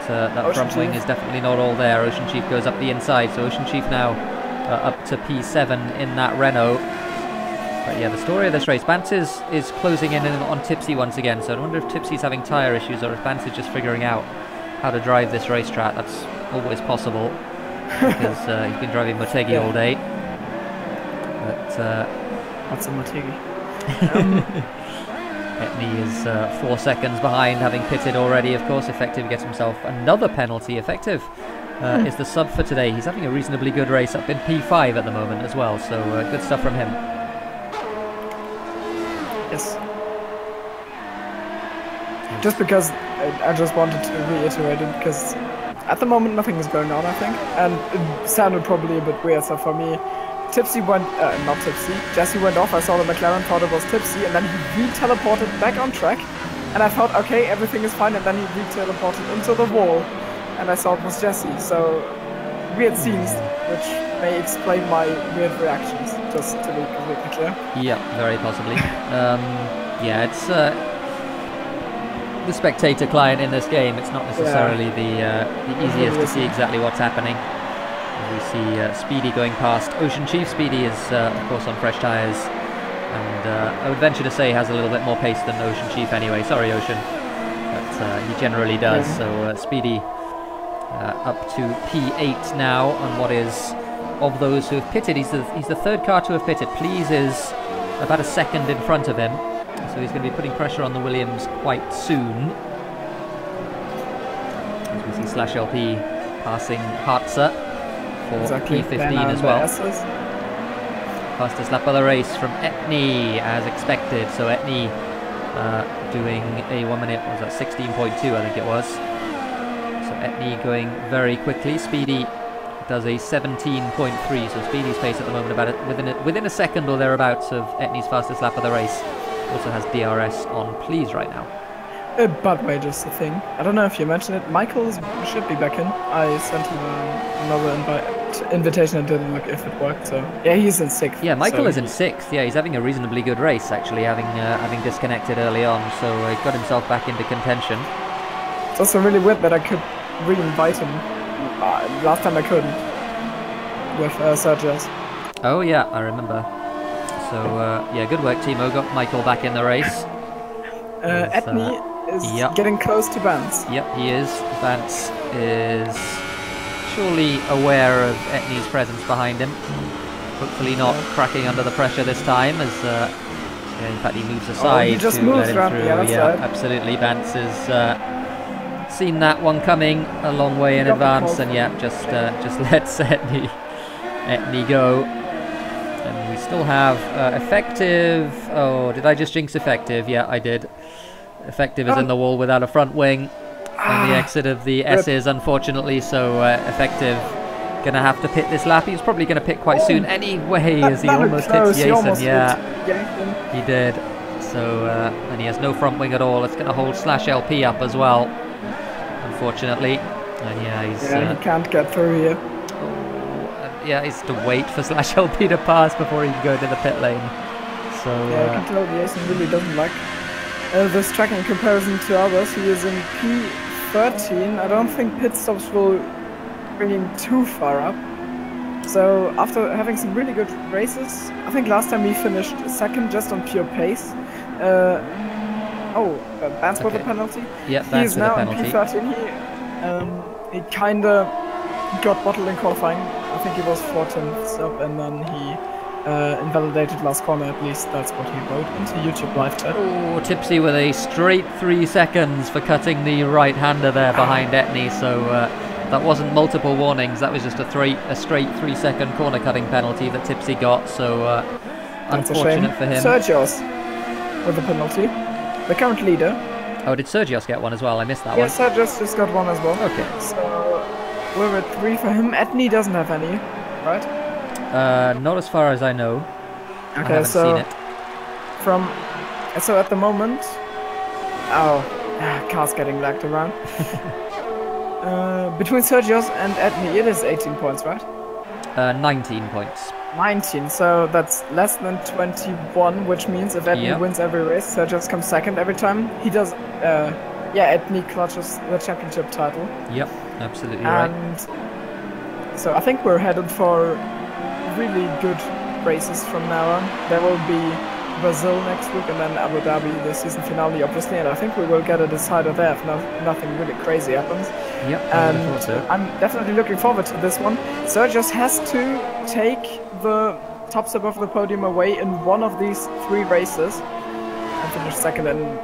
that front wing is definitely not all there. Ocean Chief goes up the inside, so Ocean Chief now up to P7 in that Renault. But yeah, the story of this race, Bance is closing in on Tipsy once again, so I wonder if Tipsy's having tyre issues or if Bance is just figuring out how to drive this racetrack. That's always possible, because he's been driving Motegi all day. But that's a Motegi. Etney is 4 seconds behind, having pitted already, of course. Effective gets himself another penalty. Effective is the sub for today. He's having a reasonably good race up in P5 at the moment as well, so good stuff from him. Yes. Just because I just wanted to reiterate it, because at the moment nothing is going on, I think, and it sounded probably a bit weird. So for me, Tipsy went, not Tipsy, Jesse went off. I saw the McLaren, thought it was Tipsy, and then he re-teleported back on track. And I thought, okay, everything is fine, and then he re-teleported into the wall, and I saw it was Jesse. So weird scenes, which may explain my weird reactions, just to be completely clear. Yeah, very possibly. Yeah, it's the spectator client in this game. It's not necessarily the easiest to see exactly what's happening. We see Speedy going past Ocean Chief. Speedy is, of course, on fresh tyres, and I would venture to say has a little bit more pace than Ocean Chief anyway. Sorry, Ocean, but he generally does. So Speedy up to P8 now on what is, of those who have pitted, he's the third car to have pitted. Please is about a second in front of him, so he's going to be putting pressure on the Williams quite soon. As we see Slash LP passing Hartzer for P15 as well. Fastest lap of the race from Etney as expected. So Etney doing a 1 minute, what was that, 16.2 I think it was. So Etney going very quickly. Speedy does a 17.3, so Speedy's pace at the moment about within a second or thereabouts of Etney's fastest lap of the race. Also has DRS on please right now. But wait, just a thing. I don't know if you mentioned it. Michael should be back in. I sent him another invitation and didn't look if it worked. So yeah, he's in 6th. Yeah, Michael is in 6th. Yeah, he's having a reasonably good race actually, having disconnected early on. So he got himself back into contention. It's also really weird that I could re-invite him. Last time I couldn't with Sergius. Oh yeah, I remember. So yeah, good work, Thimo. Got Michael back in the race. Etney is getting close to Vance. Yep, he is. Vance is surely aware of Etney's presence behind him. Hopefully not cracking under the pressure this time, as yeah, in fact he moves aside. He just to moves let him through. Yeah, absolutely. Vance has seen that one coming a long way in advance, and yeah, just lets Etney go. And we still have effective. Oh, did I just jinx effective? Yeah, I did. Effective is in the wall without a front wing on the exit of the S's, unfortunately. So effective gonna have to pit this lap. He's probably gonna pit quite soon anyway, as he almost hits Jason. Yeah, he did. So and he has no front wing at all. It's gonna hold Slash LP up as well, unfortunately. And yeah, he can't get through here. Yeah, he's to wait for Slash LP to pass before he can go to the pit lane. So yeah, I can tell Jason really doesn't like this track in comparison to others. He is in P13. I don't think pit stops will bring him too far up. So after having some really good races, I think last time he finished 2nd just on pure pace. Vance with a penalty. Yeah, Vance with a penalty. He's now in P13. He kinda got bottled in qualifying. I think he was 4/10 up, and then he invalidated last corner. At least that's what he wrote into YouTube live chat. Oh, Tipsy with a straight 3 seconds for cutting the right-hander there behind Etney. So that wasn't multiple warnings. That was just a straight 3-second corner cutting penalty that Tipsy got. So unfortunate for him. Sergius with the penalty, the current leader. Oh, did Sergius get one as well? I missed that one. Yes, Sergius just got one as well. Okay. So we're at 3 for him. Etney doesn't have any, right? Not as far as I know. Okay, I haven't seen it. So at the moment, car's getting lagged around. Between Sergius and Etney, it is 18 points, right? 19 points. 19, so that's less than 21, which means if Etney wins every race, Sergius comes 2nd every time. He does, Etney clutches the championship title. Yep, absolutely and so I think we're headed for really good races from now on. There will be Brazil next week and then Abu Dhabi, the season finale, obviously, and I think we will get a decider there if nothing really crazy happens. Yep, and so. I'm definitely looking forward to this one. Sergius has to take the top step of the podium away in one of these 3 races and finish 2nd in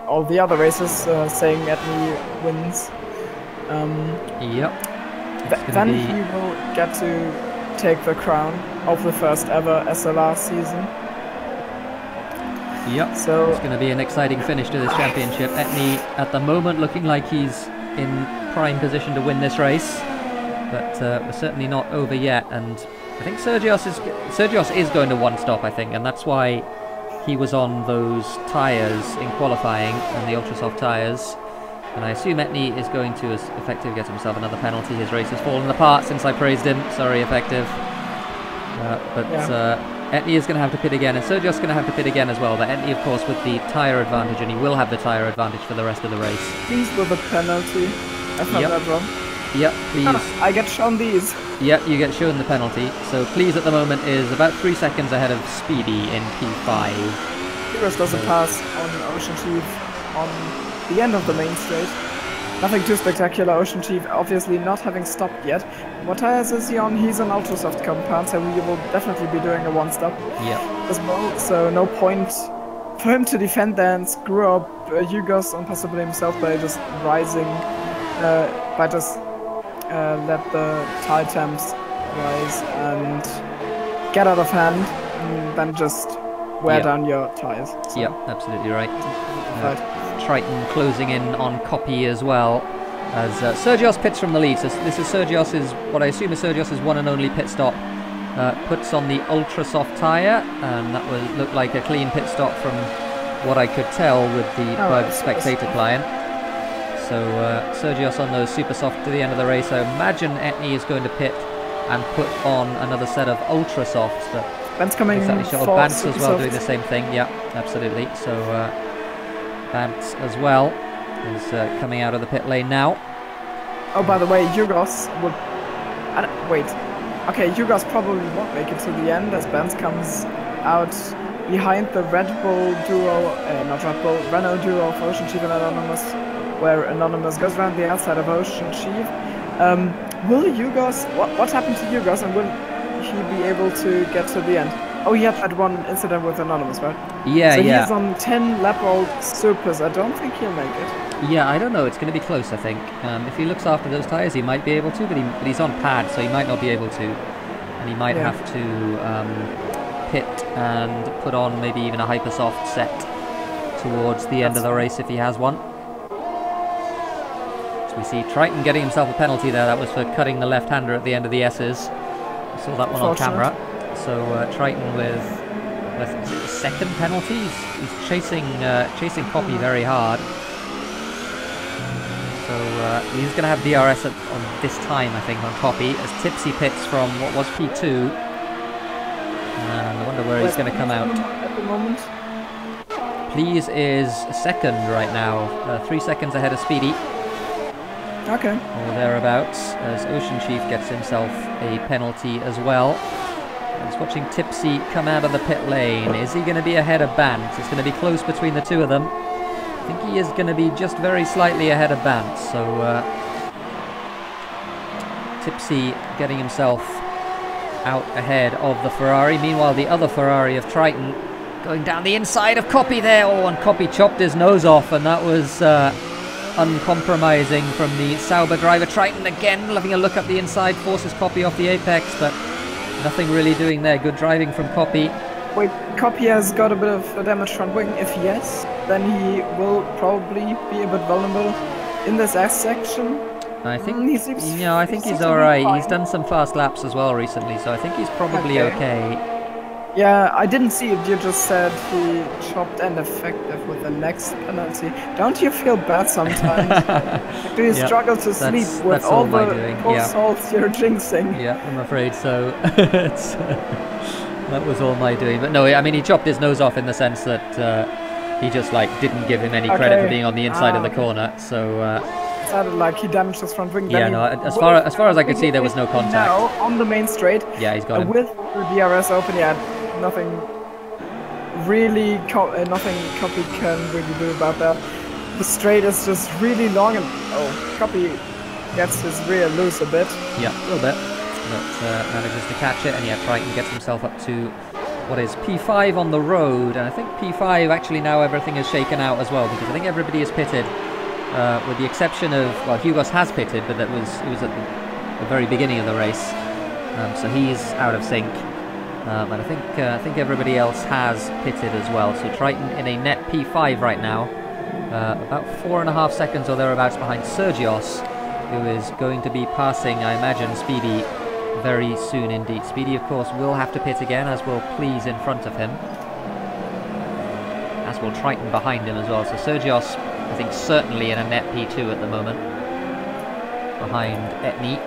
all the other races, saying Etney wins. Then he will get to take the crown of the first ever SLR season. Yep, so it's going to be an exciting finish to this championship. Etney at the moment looking like he's in prime position to win this race, but we're certainly not over yet. And I think Sergios is going to one stop, I think, and that's why he was on those tyres in qualifying and the ultra soft tyres. And I assume Etney is going to, as Effective, get himself another penalty. His race has fallen apart since I praised him. Sorry, Effective. Etney is going to have to pit again, and Sergios is going to have to pit again as well. But Etney, of course, with the tyre advantage, and he will have the tyre advantage for the rest of the race. Please with a penalty. I found that wrong. Yep, please. I get shown these. Yep, you get shown the penalty. So Please at the moment is about 3 seconds ahead of Speedy in P5. Heroes does a pass on Ocean Chief on the end of the main straight. Nothing too spectacular. Ocean Chief obviously not having stopped yet. What tyres is he on? He's on ultra soft compound, so we will definitely be doing a one stop as well. So no point for him to defend there and screw up Yugos and possibly himself by just rising, let the tire temps rise and get out of hand, and then just wear down your tires. So. Yep, absolutely right. Triton closing in on Copy as well, as Sergios pits from the lead. So this is Sergios's, what I assume is Sergios's one and only pit stop. Puts on the ultra soft tyre, and that would look like a clean pit stop from what I could tell with the Bug Spectator client. So Sergios on those super soft to the end of the race. I imagine Etney is going to pit and put on another set of ultra softs, but Ben's coming exactly sure. for Bantz as well soft. doing the same thing. Yeah, absolutely. So Bantz as well is coming out of the pit lane now. Oh, by the way, Yugos would... wait. Okay, Yugos probably won't make it to the end as Benz comes out behind the Red Bull duo, not Red Bull, Renault duo of Ocean Chief and Anonymous, where Anonymous goes around the outside of Ocean Chief. Will Yugos... What happened to Yugos, and will he be able to get to the end? Oh, he had that one incident with Anonymous, right? Yeah, so yeah. he's on 10 lap-old supers. I don't think he'll make it. Yeah, I don't know. It's going to be close, I think. If he looks after those tyres, he might be able to, but he's on pad, so he might not be able to. And he might have to pit and put on maybe even a hypersoft set towards the end of the race if he has one. So we see Triton getting himself a penalty there. That was for cutting the left-hander at the end of the S's. I saw that one on camera. So Triton with second penalties. He's chasing Copy very hard. So he's going to have DRS on this time, I think, on Copy, as Tipsy pits from what was P2. And I wonder where he's going to come out. At the moment. Please is second right now, 3 seconds ahead of Speedy. Okay. Or thereabouts, as Ocean Chief gets himself a penalty as well. He's watching Tipsy come out of the pit lane. Is he going to be ahead of Bantz? It's going to be close between the two of them. I think he is going to be just very slightly ahead of Bantz. So Tipsy getting himself out ahead of the Ferrari. Meanwhile, the other Ferrari of Triton going down the inside of Copy there. Oh, and Copy chopped his nose off, and that was uncompromising from the Sauber driver. Triton again having a look up the inside, forces Copy off the apex, but nothing really doing there. Good driving from Copy. Wait, Copy has got a bit of a damaged front wing. If yes, then he will probably be a bit vulnerable in this S section. I think I think he's alright. He's done some fast laps as well recently, so I think he's probably okay. Yeah, I didn't see it. You just said he chopped and effective with the next penalty. Don't you feel bad sometimes? Do you struggle to sleep with all the poor souls you're jinxing? Yeah, I'm afraid so. That was all my doing. But no, I mean, he chopped his nose off in the sense that he just didn't give him any credit for being on the inside of the corner. So it sounded like he damaged his front wing. Yeah, no. As far as I could see, there was no contact. Now on the main straight. Yeah, he's got him. With the DRS open, nothing really, nothing Copy can really do about that. The straight is just really long, and Copy gets his rear loose a bit. Yeah, a little bit. But manages to catch it, and Triton gets himself up to what is P5 on the road, and I think P5 actually now everything is shaken out as well, because I think everybody is pitted, with the exception of, well, Hugos has pitted, but he was at the very beginning of the race, so he's out of sync. But I think everybody else has pitted as well. So Triton in a net P5 right now, about 4.5 seconds or thereabouts behind Sergios, who is going to be passing, I imagine, Speedy very soon indeed. Speedy, of course, will have to pit again, as will Please in front of him, as will Triton behind him as well. So Sergios, I think, certainly in a net P2 at the moment, behind Etni.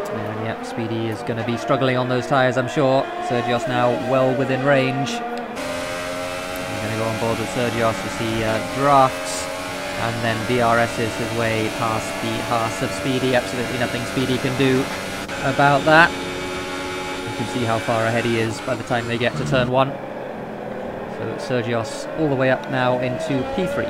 And yep, Speedy is going to be struggling on those tyres, I'm sure. Sergios now well within range. I'm going to go on board with Sergios as he drafts, and then DRS's his way past the Haas of Speedy. Absolutely nothing Speedy can do about that. You can see how far ahead he is by the time they get to turn 1. So Sergios all the way up now into P3.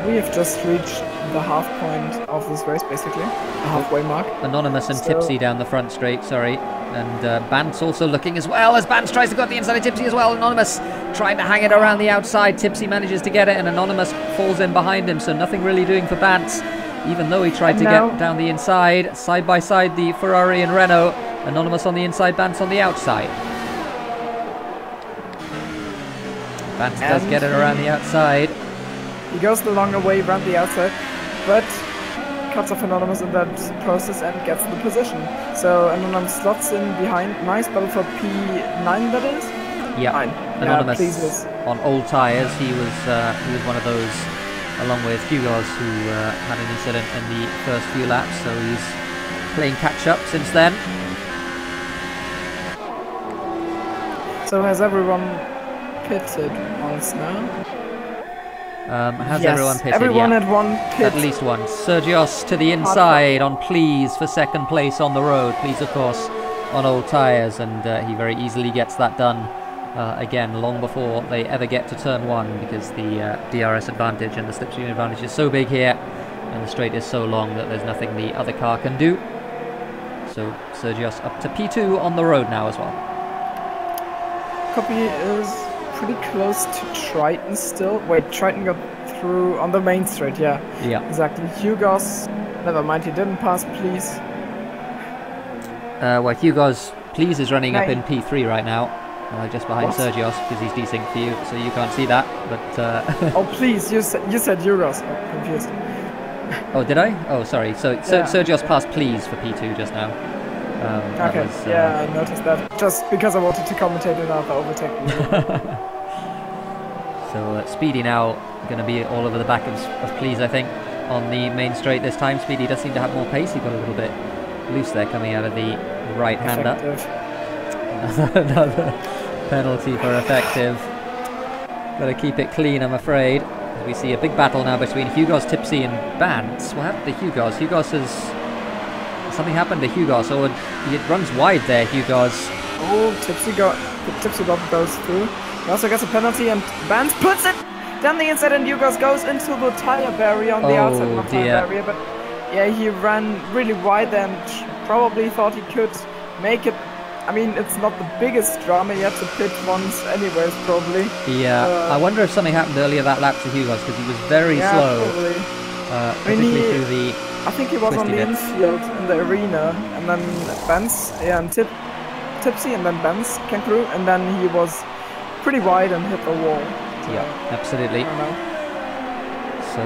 We have just reached the half point of this race, basically. The halfway mark. Anonymous and Tipsy down the front straight, sorry. And Bant's also looking as well, as Bant tries to go at the inside of Tipsy as well. Anonymous trying to hang it around the outside. Tipsy manages to get it, and Anonymous falls in behind him, so nothing really doing for Bant, even though he tried to get down the inside. Side by side, the Ferrari and Renault. Anonymous on the inside, Bant's on the outside. Bant does get it around the outside. He goes the longer way around the outside, but cuts off Anonymous in that process and gets the position. So Anonymous slots in behind. Nice battle for P9, that is? Yeah, Anonymous on old tyres. He was one of those, along with Hugos, who had an incident in the first few laps, so he's playing catch-up since then. So has everyone pitted once now? Has everyone pitted? Everyone had one pit. At least one. Sergios to the inside on Please for second place on the road. Please, of course, on old tyres, and he very easily gets that done again, long before they ever get to turn 1, because the DRS advantage and the slipstream advantage is so big here, and the straight is so long that there's nothing the other car can do. So Sergios up to P2 on the road now as well. Copy is pretty close to Triton still. Wait, Triton got through on the main straight, yeah. Yeah. Exactly. Hugos, never mind, he didn't pass, Please. Well, Hugos, Please is running up in P3 right now, just behind Sergios, because he's desync for you, so you can't see that, but... Oh, Please, you said Hugos. I'm confused. Oh, did I? Oh, sorry. So Sergios passed Please for P2 just now. Okay, yeah, I noticed that. Just because I wanted to commentate another overtake. So Speedy now going to be all over the back of Please, I think, on the main straight this time. Speedy does seem to have more pace. He got a little bit loose there coming out of the right-hander. Another penalty for effective. Got to keep it clean, I'm afraid. We see a big battle now between Hugos, Tipsy and Bants. What happened to Hugos? Hugos has... Something happened to Hugos, or he runs wide there, Hugos. Oh, Tipsy goes through. He also gets a penalty, and Bans puts it down the inside, and Hugos goes into the tire barrier on the outside of the tire barrier. But yeah, he ran really wide and probably thought he could make it. I mean, it's not the biggest drama. He had to pit once anyways, probably. Yeah, I wonder if something happened earlier that lap to Hugos, because he was very slow. Probably. Particularly through the... I think he was on the infield in the arena, and then Benz, and Tipsy, and then Benz came through, and then he was pretty wide and hit the wall. So, yeah, absolutely. So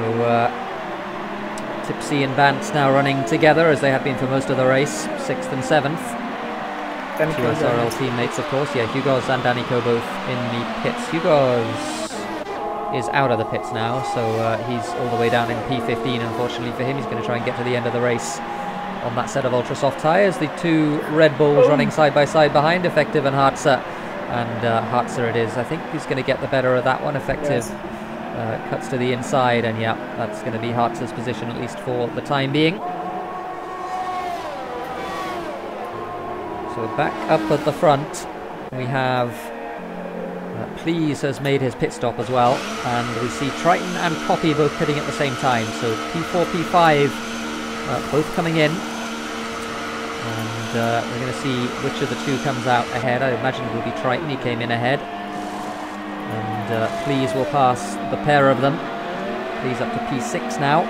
Tipsy and Bants now running together, as they have been for most of the race, 6th and 7th. Two SRL teammates, of course. Yeah, Hugos and Danico both in the pits. Hugos is out of the pits now, so he's all the way down in P15. Unfortunately for him, he's going to try and get to the end of the race on that set of ultra soft tyres. The two Red Bulls running side by side behind Effective and Hartzer, and Hartzer it is. I think he's going to get the better of that one. Effective cuts to the inside, and yeah, that's going to be Hartzer's position, at least for the time being. So back up at the front we have Please has made his pit stop as well, and we see Triton and Poppy both pitting at the same time. So P4, P5 both coming in, and we're going to see which of the two comes out ahead. I imagine it will be Triton. He came in ahead, and Please will pass the pair of them. Please up to P6 now,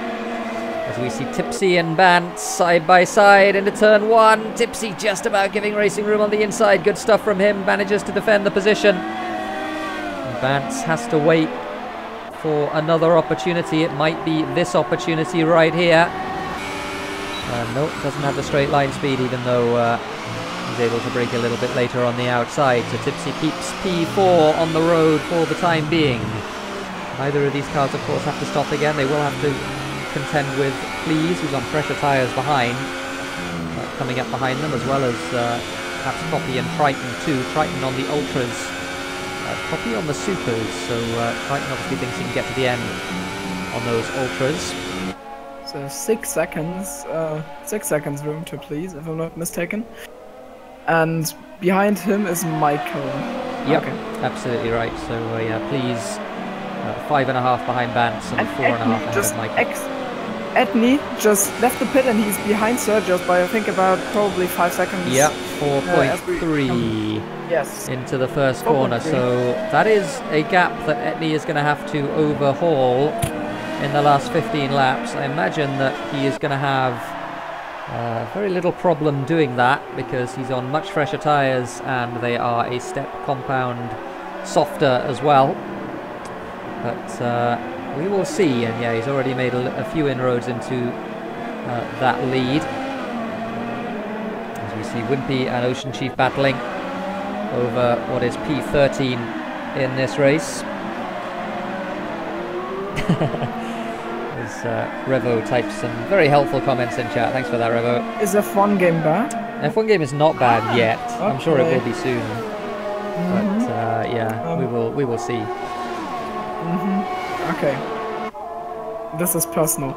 as we see Tipsy and Bant side by side into turn 1. Tipsy just about giving racing room on the inside. Good stuff from him. Manages to defend the position. Vance has to wait for another opportunity. It might be this opportunity right here. Nope, doesn't have the straight line speed, even though he's able to brake a little bit later on the outside. So Tipsy keeps P4 on the road for the time being. Neither of these cars, of course, have to stop again. They will have to contend with Please, who's on fresher tyres behind. Coming up behind them, as well as perhaps Copy and Triton too. Triton on the Ultras. Copy on the Supers. So Triton obviously thinks he can get to the end on those Ultras. So 6 seconds. 6 seconds room to Please, if I'm not mistaken. And behind him is Michael. Yep, okay. Absolutely right. So yeah, Please 5.5 behind Vance and 4.5 ahead of Michael. Etney just left the pit and he's behind Sergios by I think about probably 5 seconds. Yep, 4.3 yes. into the first corner. So that is a gap that Etney is going to have to overhaul in the last 15 laps. I imagine that he is going to have very little problem doing that because he's on much fresher tyres and they are a step compound softer as well. But we will see, and yeah, he's already made a few inroads into that lead. As we see Wimpy and Ocean Chief battling over what is P13 in this race. As Revo types some very helpful comments in chat. Thanks for that, Revo. Is F1 game bad? F1 game is not bad yet. Okay. I'm sure it will be soon. But yeah, we will see. Okay. This is personal.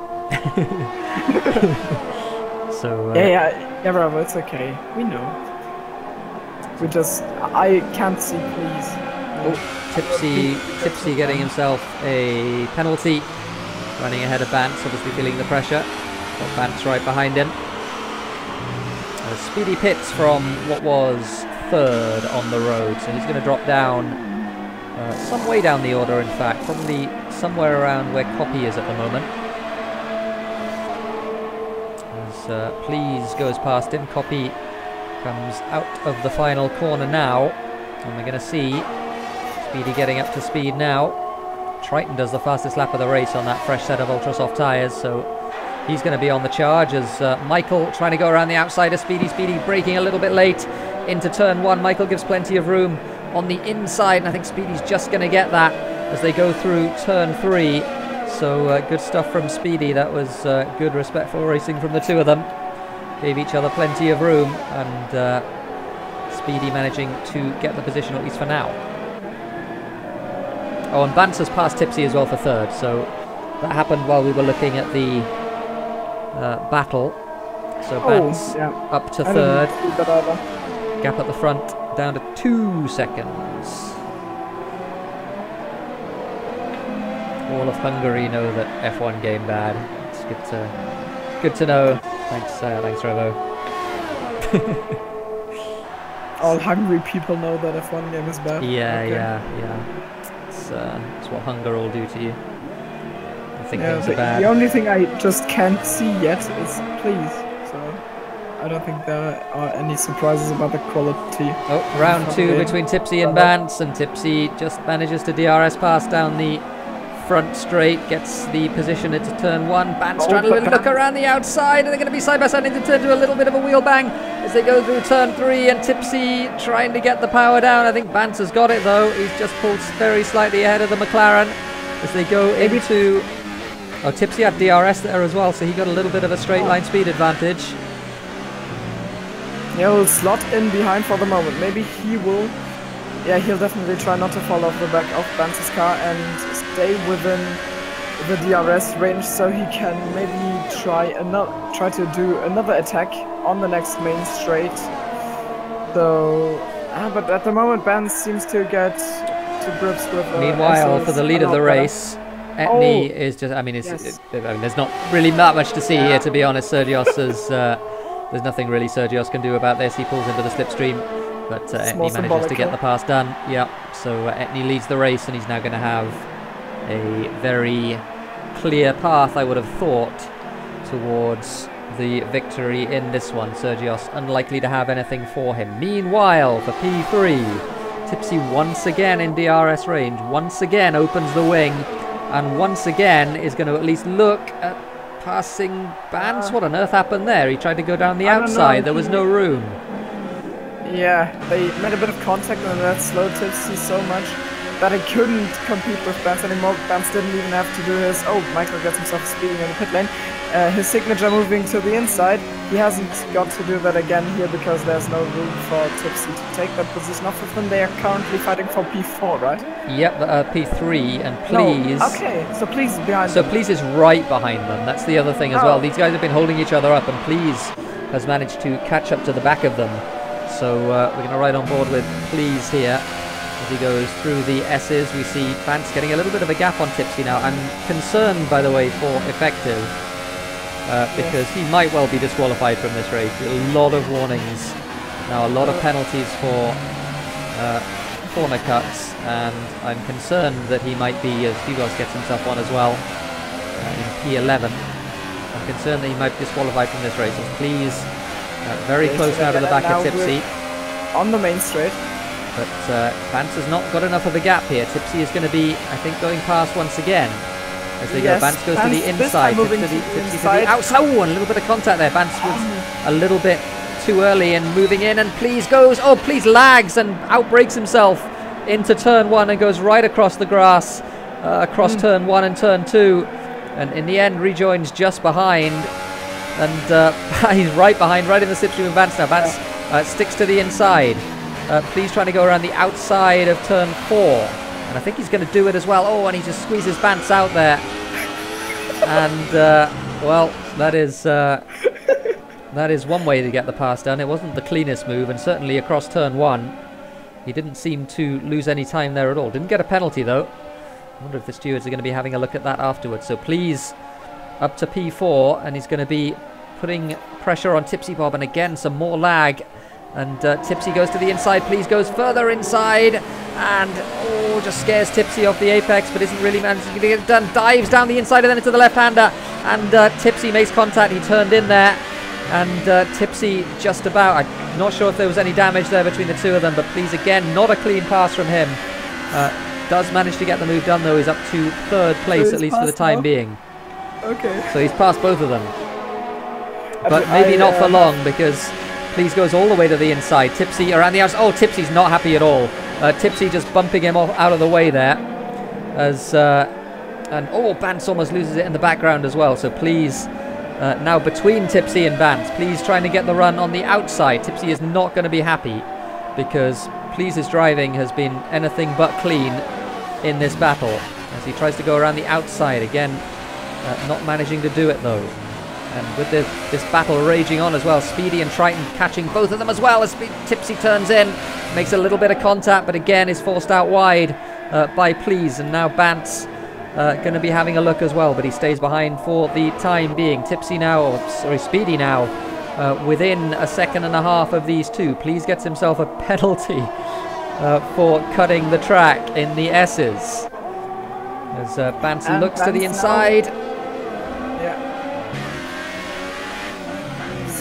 So yeah, Bravo, it's okay. We know. I can't see Please. Oh, Tipsy getting himself a penalty. Running ahead of Vance, obviously feeling the pressure. Got Vance right behind him. Speedy pits from what was 3rd on the road, so he's going to drop down some way down the order, in fact, probably somewhere around where Copy is at the moment. As Please goes past him, Copy comes out of the final corner now, and we're going to see Speedy getting up to speed now. Triton does the fastest lap of the race on that fresh set of ultra soft tyres, so he's going to be on the charge as Michael trying to go around the outside of Speedy. Speedy braking a little bit late into turn 1. Michael gives plenty of room on the inside, and I think Speedy's just going to get that as they go through turn 3. So good stuff from Speedy. That was good, respectful racing from the two of them. Gave each other plenty of room, and Speedy managing to get the position, at least for now. Oh, and Vance has passed Tipsy as well for 3rd, so that happened while we were looking at the battle. So Vance up to 3rd. Gap at the front down to 2 seconds. All of Hungary know that F1 game bad. It's good to know. Thanks Revo. All hungry people know that F1 game is bad. Yeah, okay. yeah. It's what hunger will do to you. I think things are bad. The only thing I just can't see yet is Please. So I don't think there are any surprises about the quality. Oh, round 2 between Tipsy and Vance, and Tipsy just manages to DRS pass down the front straight, gets the position into turn 1. Vance trying to look around the outside, and they're going to be side by side into turn 2, a little bit of a wheel bang as they go through turn 3, and Tipsy trying to get the power down. I think Vance has got it though. He's just pulled very slightly ahead of the McLaren as they go into... Oh, Tipsy had DRS there as well, so he got a little bit of a straight line speed advantage. Yeah, we'll slot in behind for the moment. Maybe he will... Yeah, he'll definitely try not to fall off the back of Vance's car and stay within the DRS range, so he can maybe try to do another attack on the next main straight. So, but at the moment, Vance seems to get to grips with. Meanwhile, for the lead of the race, Etney is just. I mean, there's not really that much to see here, to be honest. Sergios is. There's nothing really Sergios can do about this. He pulls into the slipstream. But Etney manages to get the pass done. Yeah, so Etney leads the race, and he's now going to have a very clear path, I would have thought, towards the victory in this one. Sergios unlikely to have anything for him. Meanwhile, for P3, Tipsy once again in DRS range, once again opens the wing, and once again is going to at least look at passing Bance. What on earth happened there? He tried to go down the outside, there was no room. Yeah, they made a bit of contact and that slowed Tipsy so much that he couldn't compete with Bance anymore. Bance didn't even have to do his, oh, Michael gets himself speeding in the pit lane. His signature moving to the inside. He hasn't got to do that again here because there's no room for Tipsy to take that position off of them. They are currently fighting for P4, right? Yep, P3, and Please... No. Okay, so Please is behind them. So Please is right behind them. That's the other thing as well. These guys have been holding each other up, and Please has managed to catch up to the back of them. So we're going to ride on board with Please here. As he goes through the S's, we see Bance getting a little bit of a gap on Tipsy now. I'm concerned, by the way, for Effective. Because he might well be disqualified from this race. A lot of warnings now, a lot of penalties for corner cuts, and I'm concerned that he might be, as Hugos gets himself on as well, in P11. I'm concerned that he might be disqualified from this race. Please, very close now to the back of Tipsy. On the main straight. But Bance has not got enough of a gap here. Tipsy is going to be, I think, going past once again. As they go, Bance goes to the inside, Tipsy to the outside. Oh, and a little bit of contact there. Bance was a little bit too early and moving in, and Please goes, oh, Please lags and outbrakes himself into turn 1 and goes right across the grass, across turn 1 and turn 2, and in the end rejoins just behind, and he's right behind, right in the slipstream of Bance now. Bance sticks to the inside. Please trying to go around the outside of turn 4. And I think he's going to do it as well. Oh, and he just squeezes Bance out there. And, well, that is one way to get the pass done. It wasn't the cleanest move, and certainly across turn 1, he didn't seem to lose any time there at all. Didn't get a penalty, though. I wonder if the stewards are going to be having a look at that afterwards. So Please up to P4, and he's going to be putting pressure on Tipsy Bob, and again, some more lag. And Tipsy goes to the inside. Please goes further inside, and just scares Tipsy off the apex, but isn't really managing to get it done. Dives down the inside and then into the left-hander, and Tipsy makes contact. He turned in there, and Tipsy just about. I'm not sure if there was any damage there between the two of them, but Please again, not a clean pass from him. Does manage to get the move done though. He's up to 3rd place, so at least for the time being. Okay. So he's passed both of them, but maybe not for long, because Please goes all the way to the inside. Tipsy around the outside. Oh, Tipsy's not happy at all. Tipsy just bumping him off out of the way there. As and Bance almost loses it in the background as well. So Please now between Tipsy and Bance. Please trying to get the run on the outside. Tipsy is not going to be happy because Please's driving has been anything but clean in this battle. As he tries to go around the outside again, not managing to do it though. And with this battle raging on as well, Speedy and Triton catching both of them as well as Tipsy turns in, makes a little bit of contact, but again is forced out wide by Please. And now Bance going to be having a look as well, but he stays behind for the time being. Speedy now within a 1.5 seconds of these two. Please gets himself a penalty for cutting the track in the S's. As Bance looks to the inside.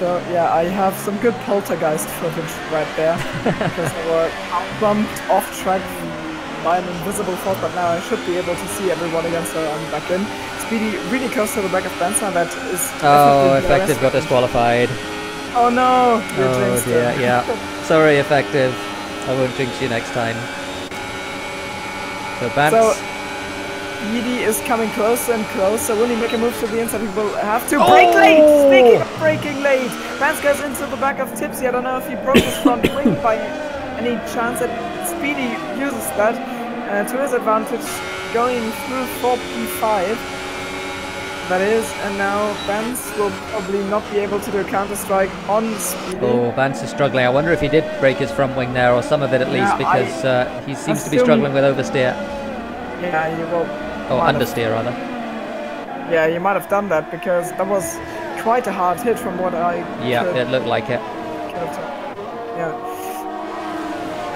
So yeah, I have some good poltergeist footage right there, because they were bumped off track by an invisible force, but now I should be able to see everyone again, so I'm back in. Speedy really close to the back of Bance now, that is... Oh, Effective got disqualified. Oh no! Oh dear, yeah. Sorry, Effective. I won't jinx you next time. So Bance... Yeedy is coming closer and closer. Will he make a move to the inside? He will have to brake late! Speaking of braking late, Bance goes into the back of Tipsy. I don't know if he broke his front wing by any chance that Speedy uses that to his advantage, going through 4P5. That is, and now Bance will probably not be able to do a counter-strike on Speedy. Oh, Bance is struggling. I wonder if he did break his front wing there, or some of it at least, because he seems to be struggling with oversteer. Yeah, he will. Oh, understeer rather. Yeah, you might have done that, because that was quite a hard hit from what I... Yeah, it looked like it. Yeah.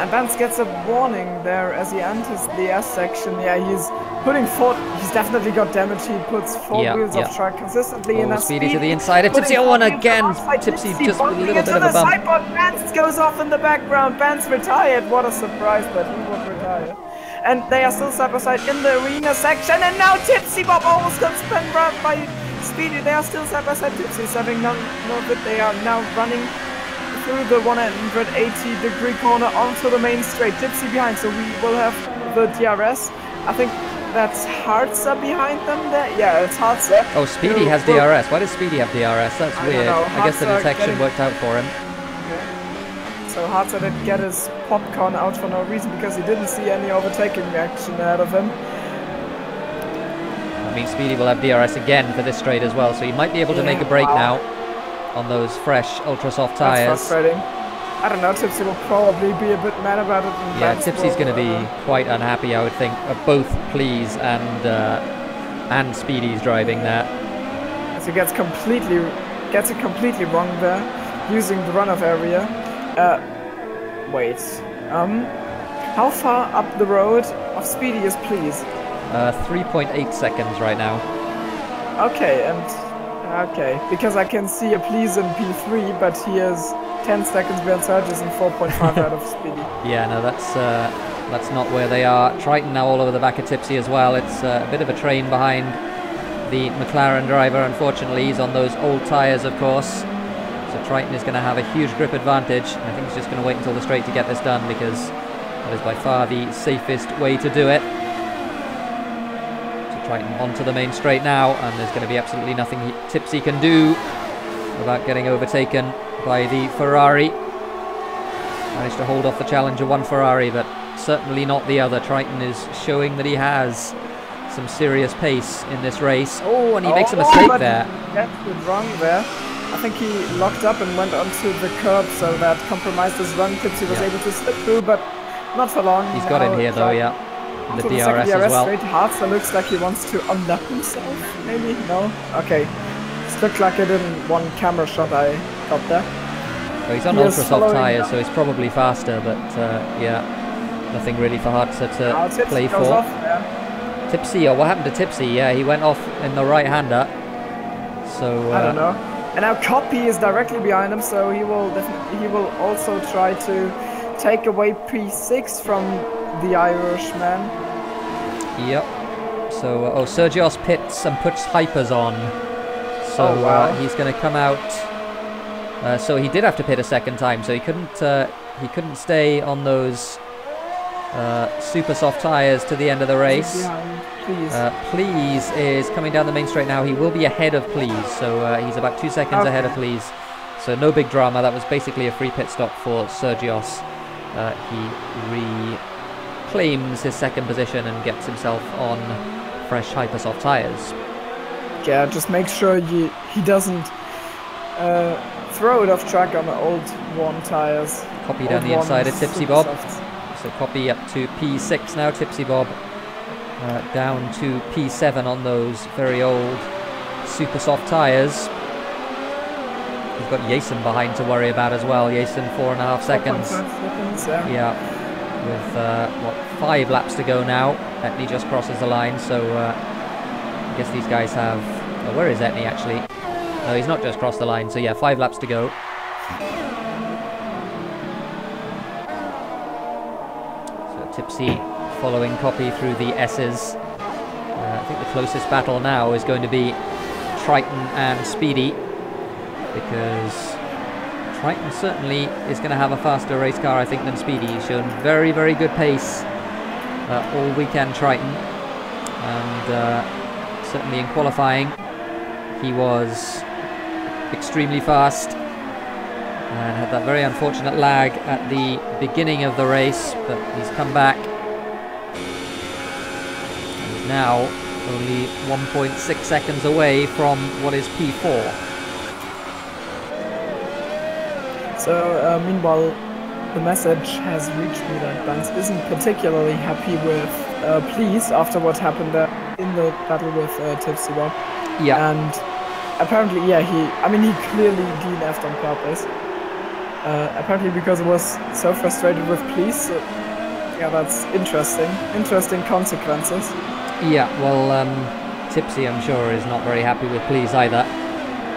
And Vance gets a warning there as he enters the S section. Yeah, he's putting four. He's definitely got damage. He puts four wheels of track consistently in a Speedy to the inside. Tipsy on again. Tipsy just with a little bit of a bump. Vance goes off in the background. Vance retired. What a surprise that he would retire. And they are still side by side in the arena section. And now Tipsy Bob almost got spun by Speedy. They are still side by side. Tipsy's having none of it. They are now running through the 180-degree corner onto the main straight. Tipsy behind, so we will have the DRS. I think that's Harzer behind them there. Yeah, it's Harzer. Oh, Speedy has DRS. Why does Speedy have DRS? That's weird. I guess the detection worked out for him. Okay. So Harzer did get his popcorn out for no reason because he didn't see any overtaking action ahead of him. I mean, Speedy will have DRS again for this straight as well, so he might be able to make a break now on those fresh ultra soft tires. That's frustrating. I don't know, Tipsy will probably be a bit mad about it. Yeah, Tipsy's going to be quite unhappy, I would think, of both Please and Speedy's driving there. So he gets it completely wrong there, using the runoff area. Wait. How far up the road of Speedy is Please? 3.8 seconds right now. Okay, okay, because I can see a Please in P3, but he is 10 seconds behind Surges and 4.5 out of Speedy. Yeah, no, that's not where they are. Triton now all over the back of Tipsy as well. It's a bit of a train behind the McLaren driver. Unfortunately, he's on those old tyres, of course. So Triton is going to have a huge grip advantage. And I think he's just going to wait until the straight to get this done because that is by far the safest way to do it. Triton onto the main straight now, and there's going to be absolutely nothing Tipsy can do about getting overtaken by the Ferrari. Managed to hold off the challenger one Ferrari, but certainly not the other. Triton is showing that he has some serious pace in this race. Oh, and he makes a mistake there. That's wrong there. I think he locked up and went onto the curb, so that compromised his run. Tipsy was able to slip through, but not for long. He's got in here though, yeah. The DRS as well. Harzer looks like he wants to unlap himself, maybe? No? Okay. It looked like it in one camera shot I got there. Well, he's on ultra soft tyres, so he's probably faster, but yeah, nothing really for Harzer to play for. Tipsy, or what happened to Tipsy? Yeah, he went off in the right-hander. So I don't know. And now Copy is directly behind him, so he will also try to take away P6 from the Irishman. Yep. So, Sergios pits and puts hypers on. So he's going to come out. So he did have to pit a second time. So he couldn't stay on those super soft tires to the end of the race. Please is coming down the main straight now. He will be ahead of Please. So he's about 2 seconds ahead of Please. So no big drama. That was basically a free pit stop for Sergios. He reclaims his second position and gets himself on fresh hypersoft tires. Yeah, just make sure he doesn't throw it off track on the old worn tires. Copy down the inside of Tipsy Bob. So Copy up to P6 now. Tipsy Bob down to P7 on those very old super soft tires. He's got Jason behind to worry about as well. Jason 4.5 seconds. Yeah, with what, 5 laps to go now. Etney just crosses the line, so I guess these guys have. Oh, where is Etney actually? No, he's not just crossed the line. So yeah, 5 laps to go. So Tipsy following Copy through the S's. I think the closest battle now is going to be Triton and Speedy, because Triton certainly is going to have a faster race car, I think, than Speedy. He's shown very, very good pace all weekend, Triton, and certainly in qualifying he was extremely fast and had that very unfortunate lag at the beginning of the race, but he's come back. He's now only 1.6 seconds away from what is P4. So, meanwhile, the message has reached me that Vance isn't particularly happy with Please after what happened there in the battle with Tipsy Bob. Yeah. And apparently, yeah, he clearly DNF'd on purpose. apparently because it was so frustrated with Please. So, yeah, that's interesting. Interesting consequences. Yeah, well, Tipsy, I'm sure, is not very happy with Please either.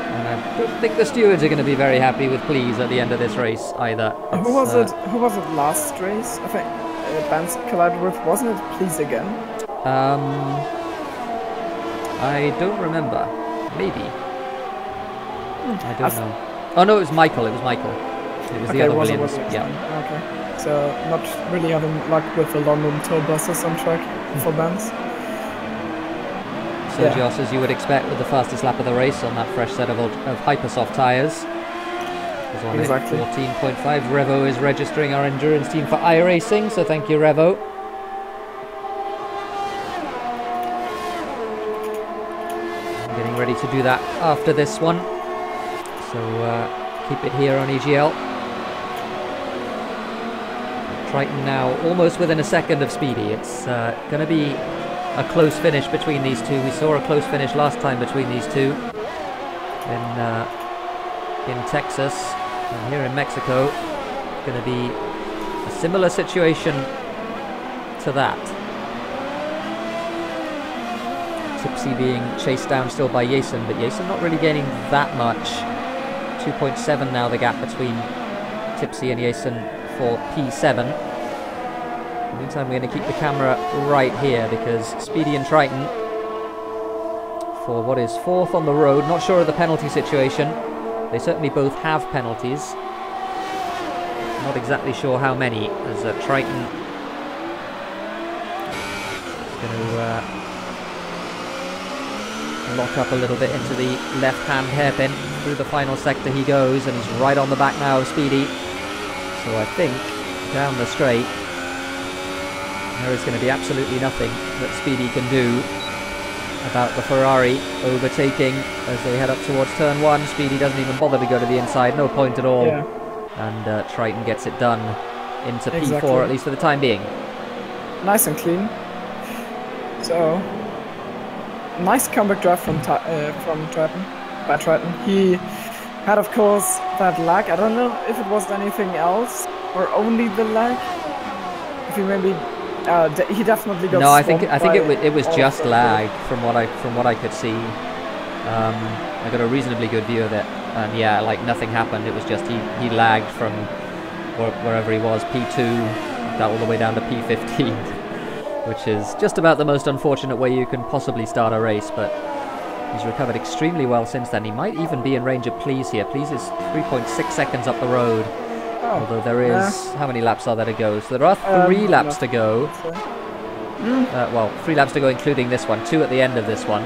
And I don't think the stewards are going to be very happy with Please at the end of this race either. Who was it? Who was it last race? I think Benz collided with. Wasn't it Please again? I don't remember. Maybe. I don't know. Oh no, it was Michael. It was Michael. It was the other Williams. Yeah. Okay. So not really having luck with the London tour buses on track for Benz. So Joss, as you would expect, with the fastest lap of the race on that fresh set of Hypersoft tyres. Exactly. 14.5. Revo is registering our endurance team for iRacing, so thank you, Revo. I'm getting ready to do that after this one. So keep it here on EGL. Triton now almost within a second of Speedy. It's going to be a close finish between these two. We saw a close finish last time between these two in Texas, and here in Mexico it's going to be a similar situation to that. Tipsy being chased down still by Jason, but Jason not really gaining that much. 2.7 now the gap between Tipsy and Jason for P7. In the meantime, we're going to keep the camera right here because Speedy and Triton for what is fourth on the road. Not sure of the penalty situation. They certainly both have penalties. Not exactly sure how many, as Triton is going to lock up a little bit into the left-hand hairpin. Through the final sector he goes, and he's right on the back now of Speedy. So I think down the straight there is going to be absolutely nothing that Speedy can do about the Ferrari overtaking as they head up towards turn 1. Speedy doesn't even bother to go to the inside, no point at all. Yeah. And Triton gets it done into Exactly. P4, at least for the time being. Nice and clean. So, nice comeback drive from Triton. By Triton. He had, of course, that lag. I don't know if it was anything else or only the lag. If he maybe, he definitely got. No, I think it was just lag from what I could see. I got a reasonably good view of it, and yeah, like nothing happened. It was just he lagged from wherever he was, P2, all the way down to P15, which is just about the most unfortunate way you can possibly start a race. But he's recovered extremely well since then. He might even be in range of Please here. Please is 3.6 seconds up the road. Oh, although there is... How many laps are there to go? So there are 3 laps to go. Well, 3 laps to go including this one. 2 at the end of this one.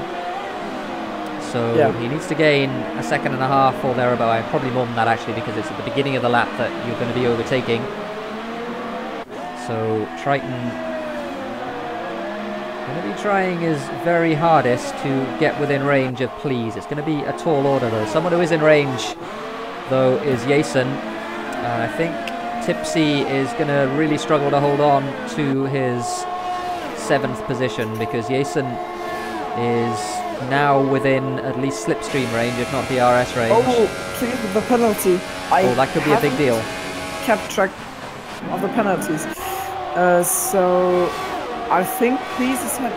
So he needs to gain a second and a half or thereabout. Probably more than that actually, because it's at the beginning of the lap that you're going to be overtaking. So Triton going to be trying his very hardest to get within range of Please. It's going to be a tall order though. Someone who is in range though is Jason. I think Tipsy is going to really struggle to hold on to his 7th position because Jason is now within at least Slipstream range, if not DRS range. Oh, please, the penalty. That could be a big deal. Kept track of the penalties. So I think Please has had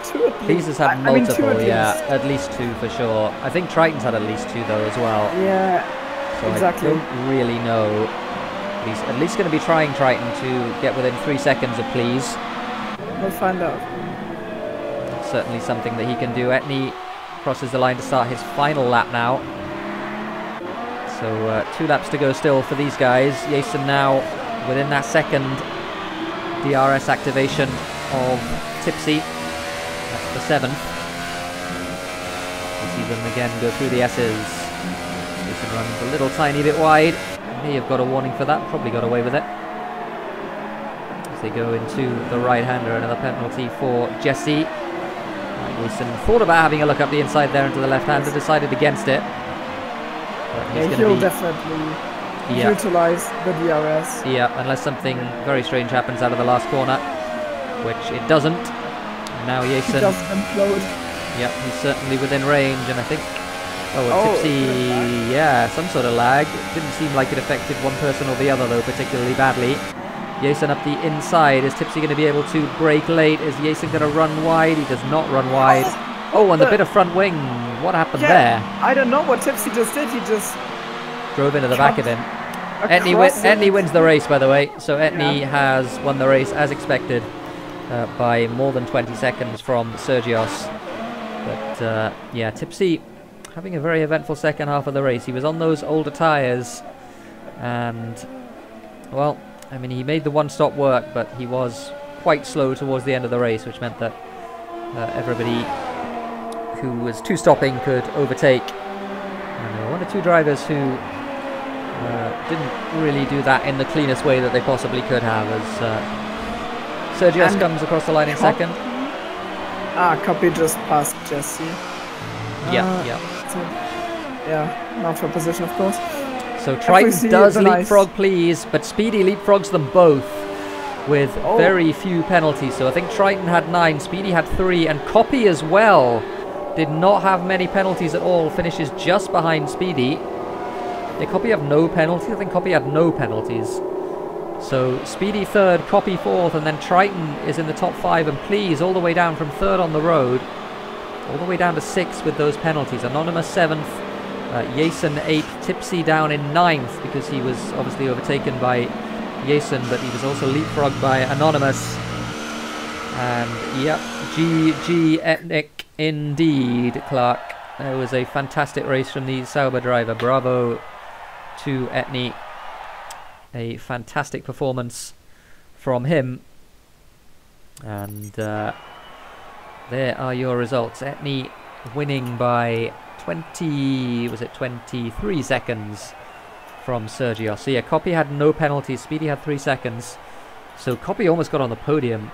2 at least. Please has had multiple, at least 2 for sure. I think Triton's had at least 2 though as well. Yeah, so exactly. I don't really know. He's at least going to be trying Triton to get within 3 seconds of Please. We'll find out. Certainly something that he can do. Etney crosses the line to start his final lap now. So 2 laps to go still for these guys. Jason now within that second DRS activation of Tipsy. That's the 7th. We see them again go through the S's. Jason runs a little tiny bit wide. May have got a warning for that, probably got away with it. As they go into the right-hander, another penalty for Jesse. Jason thought about having a look up the inside there into the left-hander, decided against it. Yeah, he'll definitely utilize the DRS. Yeah, unless something very strange happens out of the last corner, which it doesn't. And now Jason... He doesn't implode. Yep, he's certainly within range, and I think Oh, Tipsy, yeah, some sort of lag. It didn't seem like it affected one person or the other, though, particularly badly. Jason up the inside. Is Tipsy going to be able to brake late? Is Jason going to run wide? He does not run wide. Oh, and the bit of front wing. What happened there? I don't know what Tipsy just did. He just drove into the back of him. Etney wins the race, by the way. So Etney has won the race as expected by more than 20 seconds from Sergios. But yeah, Tipsy having a very eventful second half of the race. He was on those older tyres, and well, I mean, he made the one-stop work, but he was quite slow towards the end of the race, which meant that everybody who was two-stopping could overtake. And there were one or two drivers who didn't really do that in the cleanest way that they possibly could have, as Sergios comes across the line in second. Copy just passed Jesse. Yeah, not for position, of course. So Triton does leapfrog, please, but Speedy leapfrogs them both with very few penalties. So I think Triton had 9, Speedy had 3, and Copy as well did not have many penalties at all, finishes just behind Speedy. Did Copy have no penalties? I think Copy had no penalties. So Speedy 3rd, Copy 4th, and then Triton is in the top 5, and Please all the way down from 3rd on the road, all the way down to 6th with those penalties. Anonymous 7th. Jason 8th, Tipsy down in 9th because he was obviously overtaken by Jason, but he was also leapfrogged by Anonymous. And yep, GG Ethnic indeed, Clark. It was a fantastic race from the Sauber driver. Bravo to Etney. A fantastic performance from him. And there are your results. Etney winning by 23 seconds from Sergio. So yeah, Copy had no penalties, Speedy had 3 seconds. So Copy almost got on the podium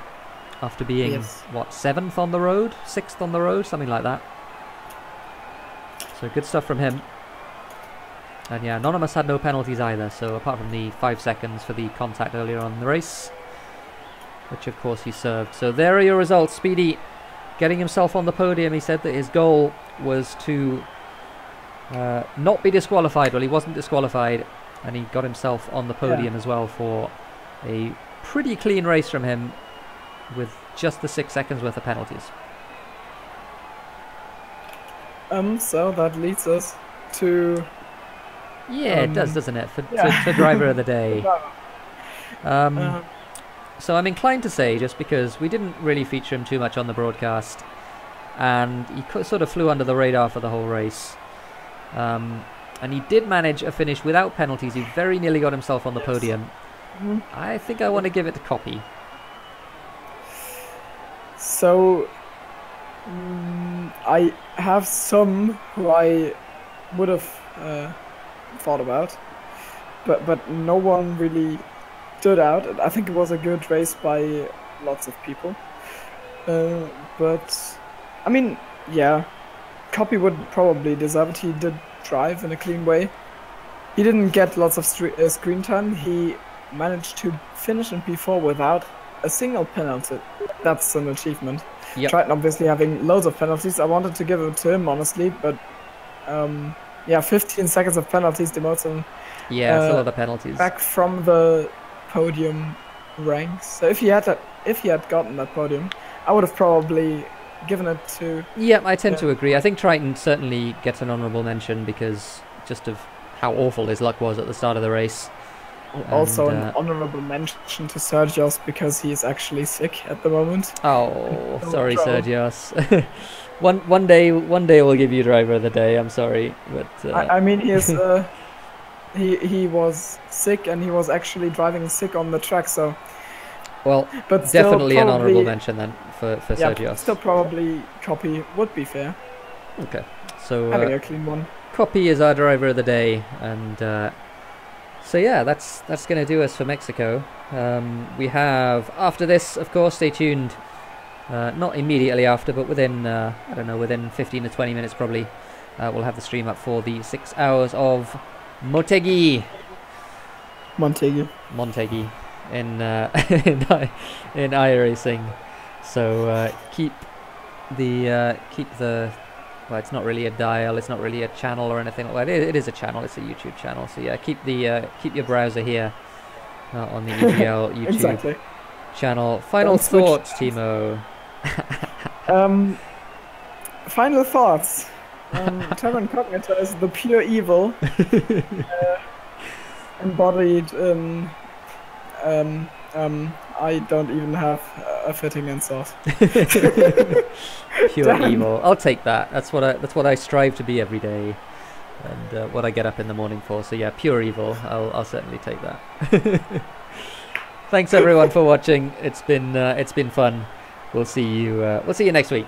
after being, what, 7th on the road? 6th on the road? Something like that. So good stuff from him. And yeah, Anonymous had no penalties either, so apart from the 5 seconds for the contact earlier on in the race, which of course he served. So there are your results. Speedy getting himself on the podium. He said that his goal was to not be disqualified. Well, he wasn't disqualified, and he got himself on the podium as well for a pretty clean race from him with just the 6 seconds worth of penalties. So that leads us to... Yeah, it does, doesn't it? For driver of the day. So I'm inclined to say, just because we didn't really feature him too much on the broadcast, and he sort of flew under the radar for the whole race, and he did manage a finish without penalties. He very nearly got himself on the podium. I think I want to give it to Copy. So I have some who I would have thought about, but no one really stood out. I think it was a good race by lots of people, but I mean, yeah, Copy would probably deserve it. He did drive in a clean way. He didn't get lots of screen time. He managed to finish in P4 without a single penalty. That's an achievement. Triton obviously having loads of penalties. I wanted to give it to him, honestly, but yeah, 15 seconds of penalties demotes him. Yeah, it's a lot of penalties. Back from the podium ranks. So if he had gotten that podium, I would have probably given it to... Yeah, I tend to agree. I think Triton certainly gets an honourable mention because just of how awful his luck was at the start of the race. Also an honourable mention to Sergios because he is actually sick at the moment. Oh, sorry, Sergios. one day we'll give you driver of the day. I'm sorry, but I mean he is he was sick and he was actually driving sick on the track. So well, but definitely an honourable mention then for Sergios. Still probably Copy would be fair. Okay, so having a clean one. Copy is our driver of the day, and. So yeah, that's going to do us for Mexico. We have, after this, of course, stay tuned, not immediately after, but within, I don't know, within 15 to 20 minutes probably, we'll have the stream up for the 6 hours of Motegi in iRacing. So keep the well, it's not really a dial, it's not really a channel or anything like that. It is a channel, it's a YouTube channel. So yeah, keep your browser here on the EGL YouTube exactly. channel. Final thoughts, Thimo. Final thoughts. Incognita is the pure evil, embodied in. I don't even have a fitting insult. Pure evil. I'll take that. That's what I strive to be every day, and what I get up in the morning for. So yeah, pure evil. I'll certainly take that. Thanks everyone for watching. It's been fun. We'll see you next week.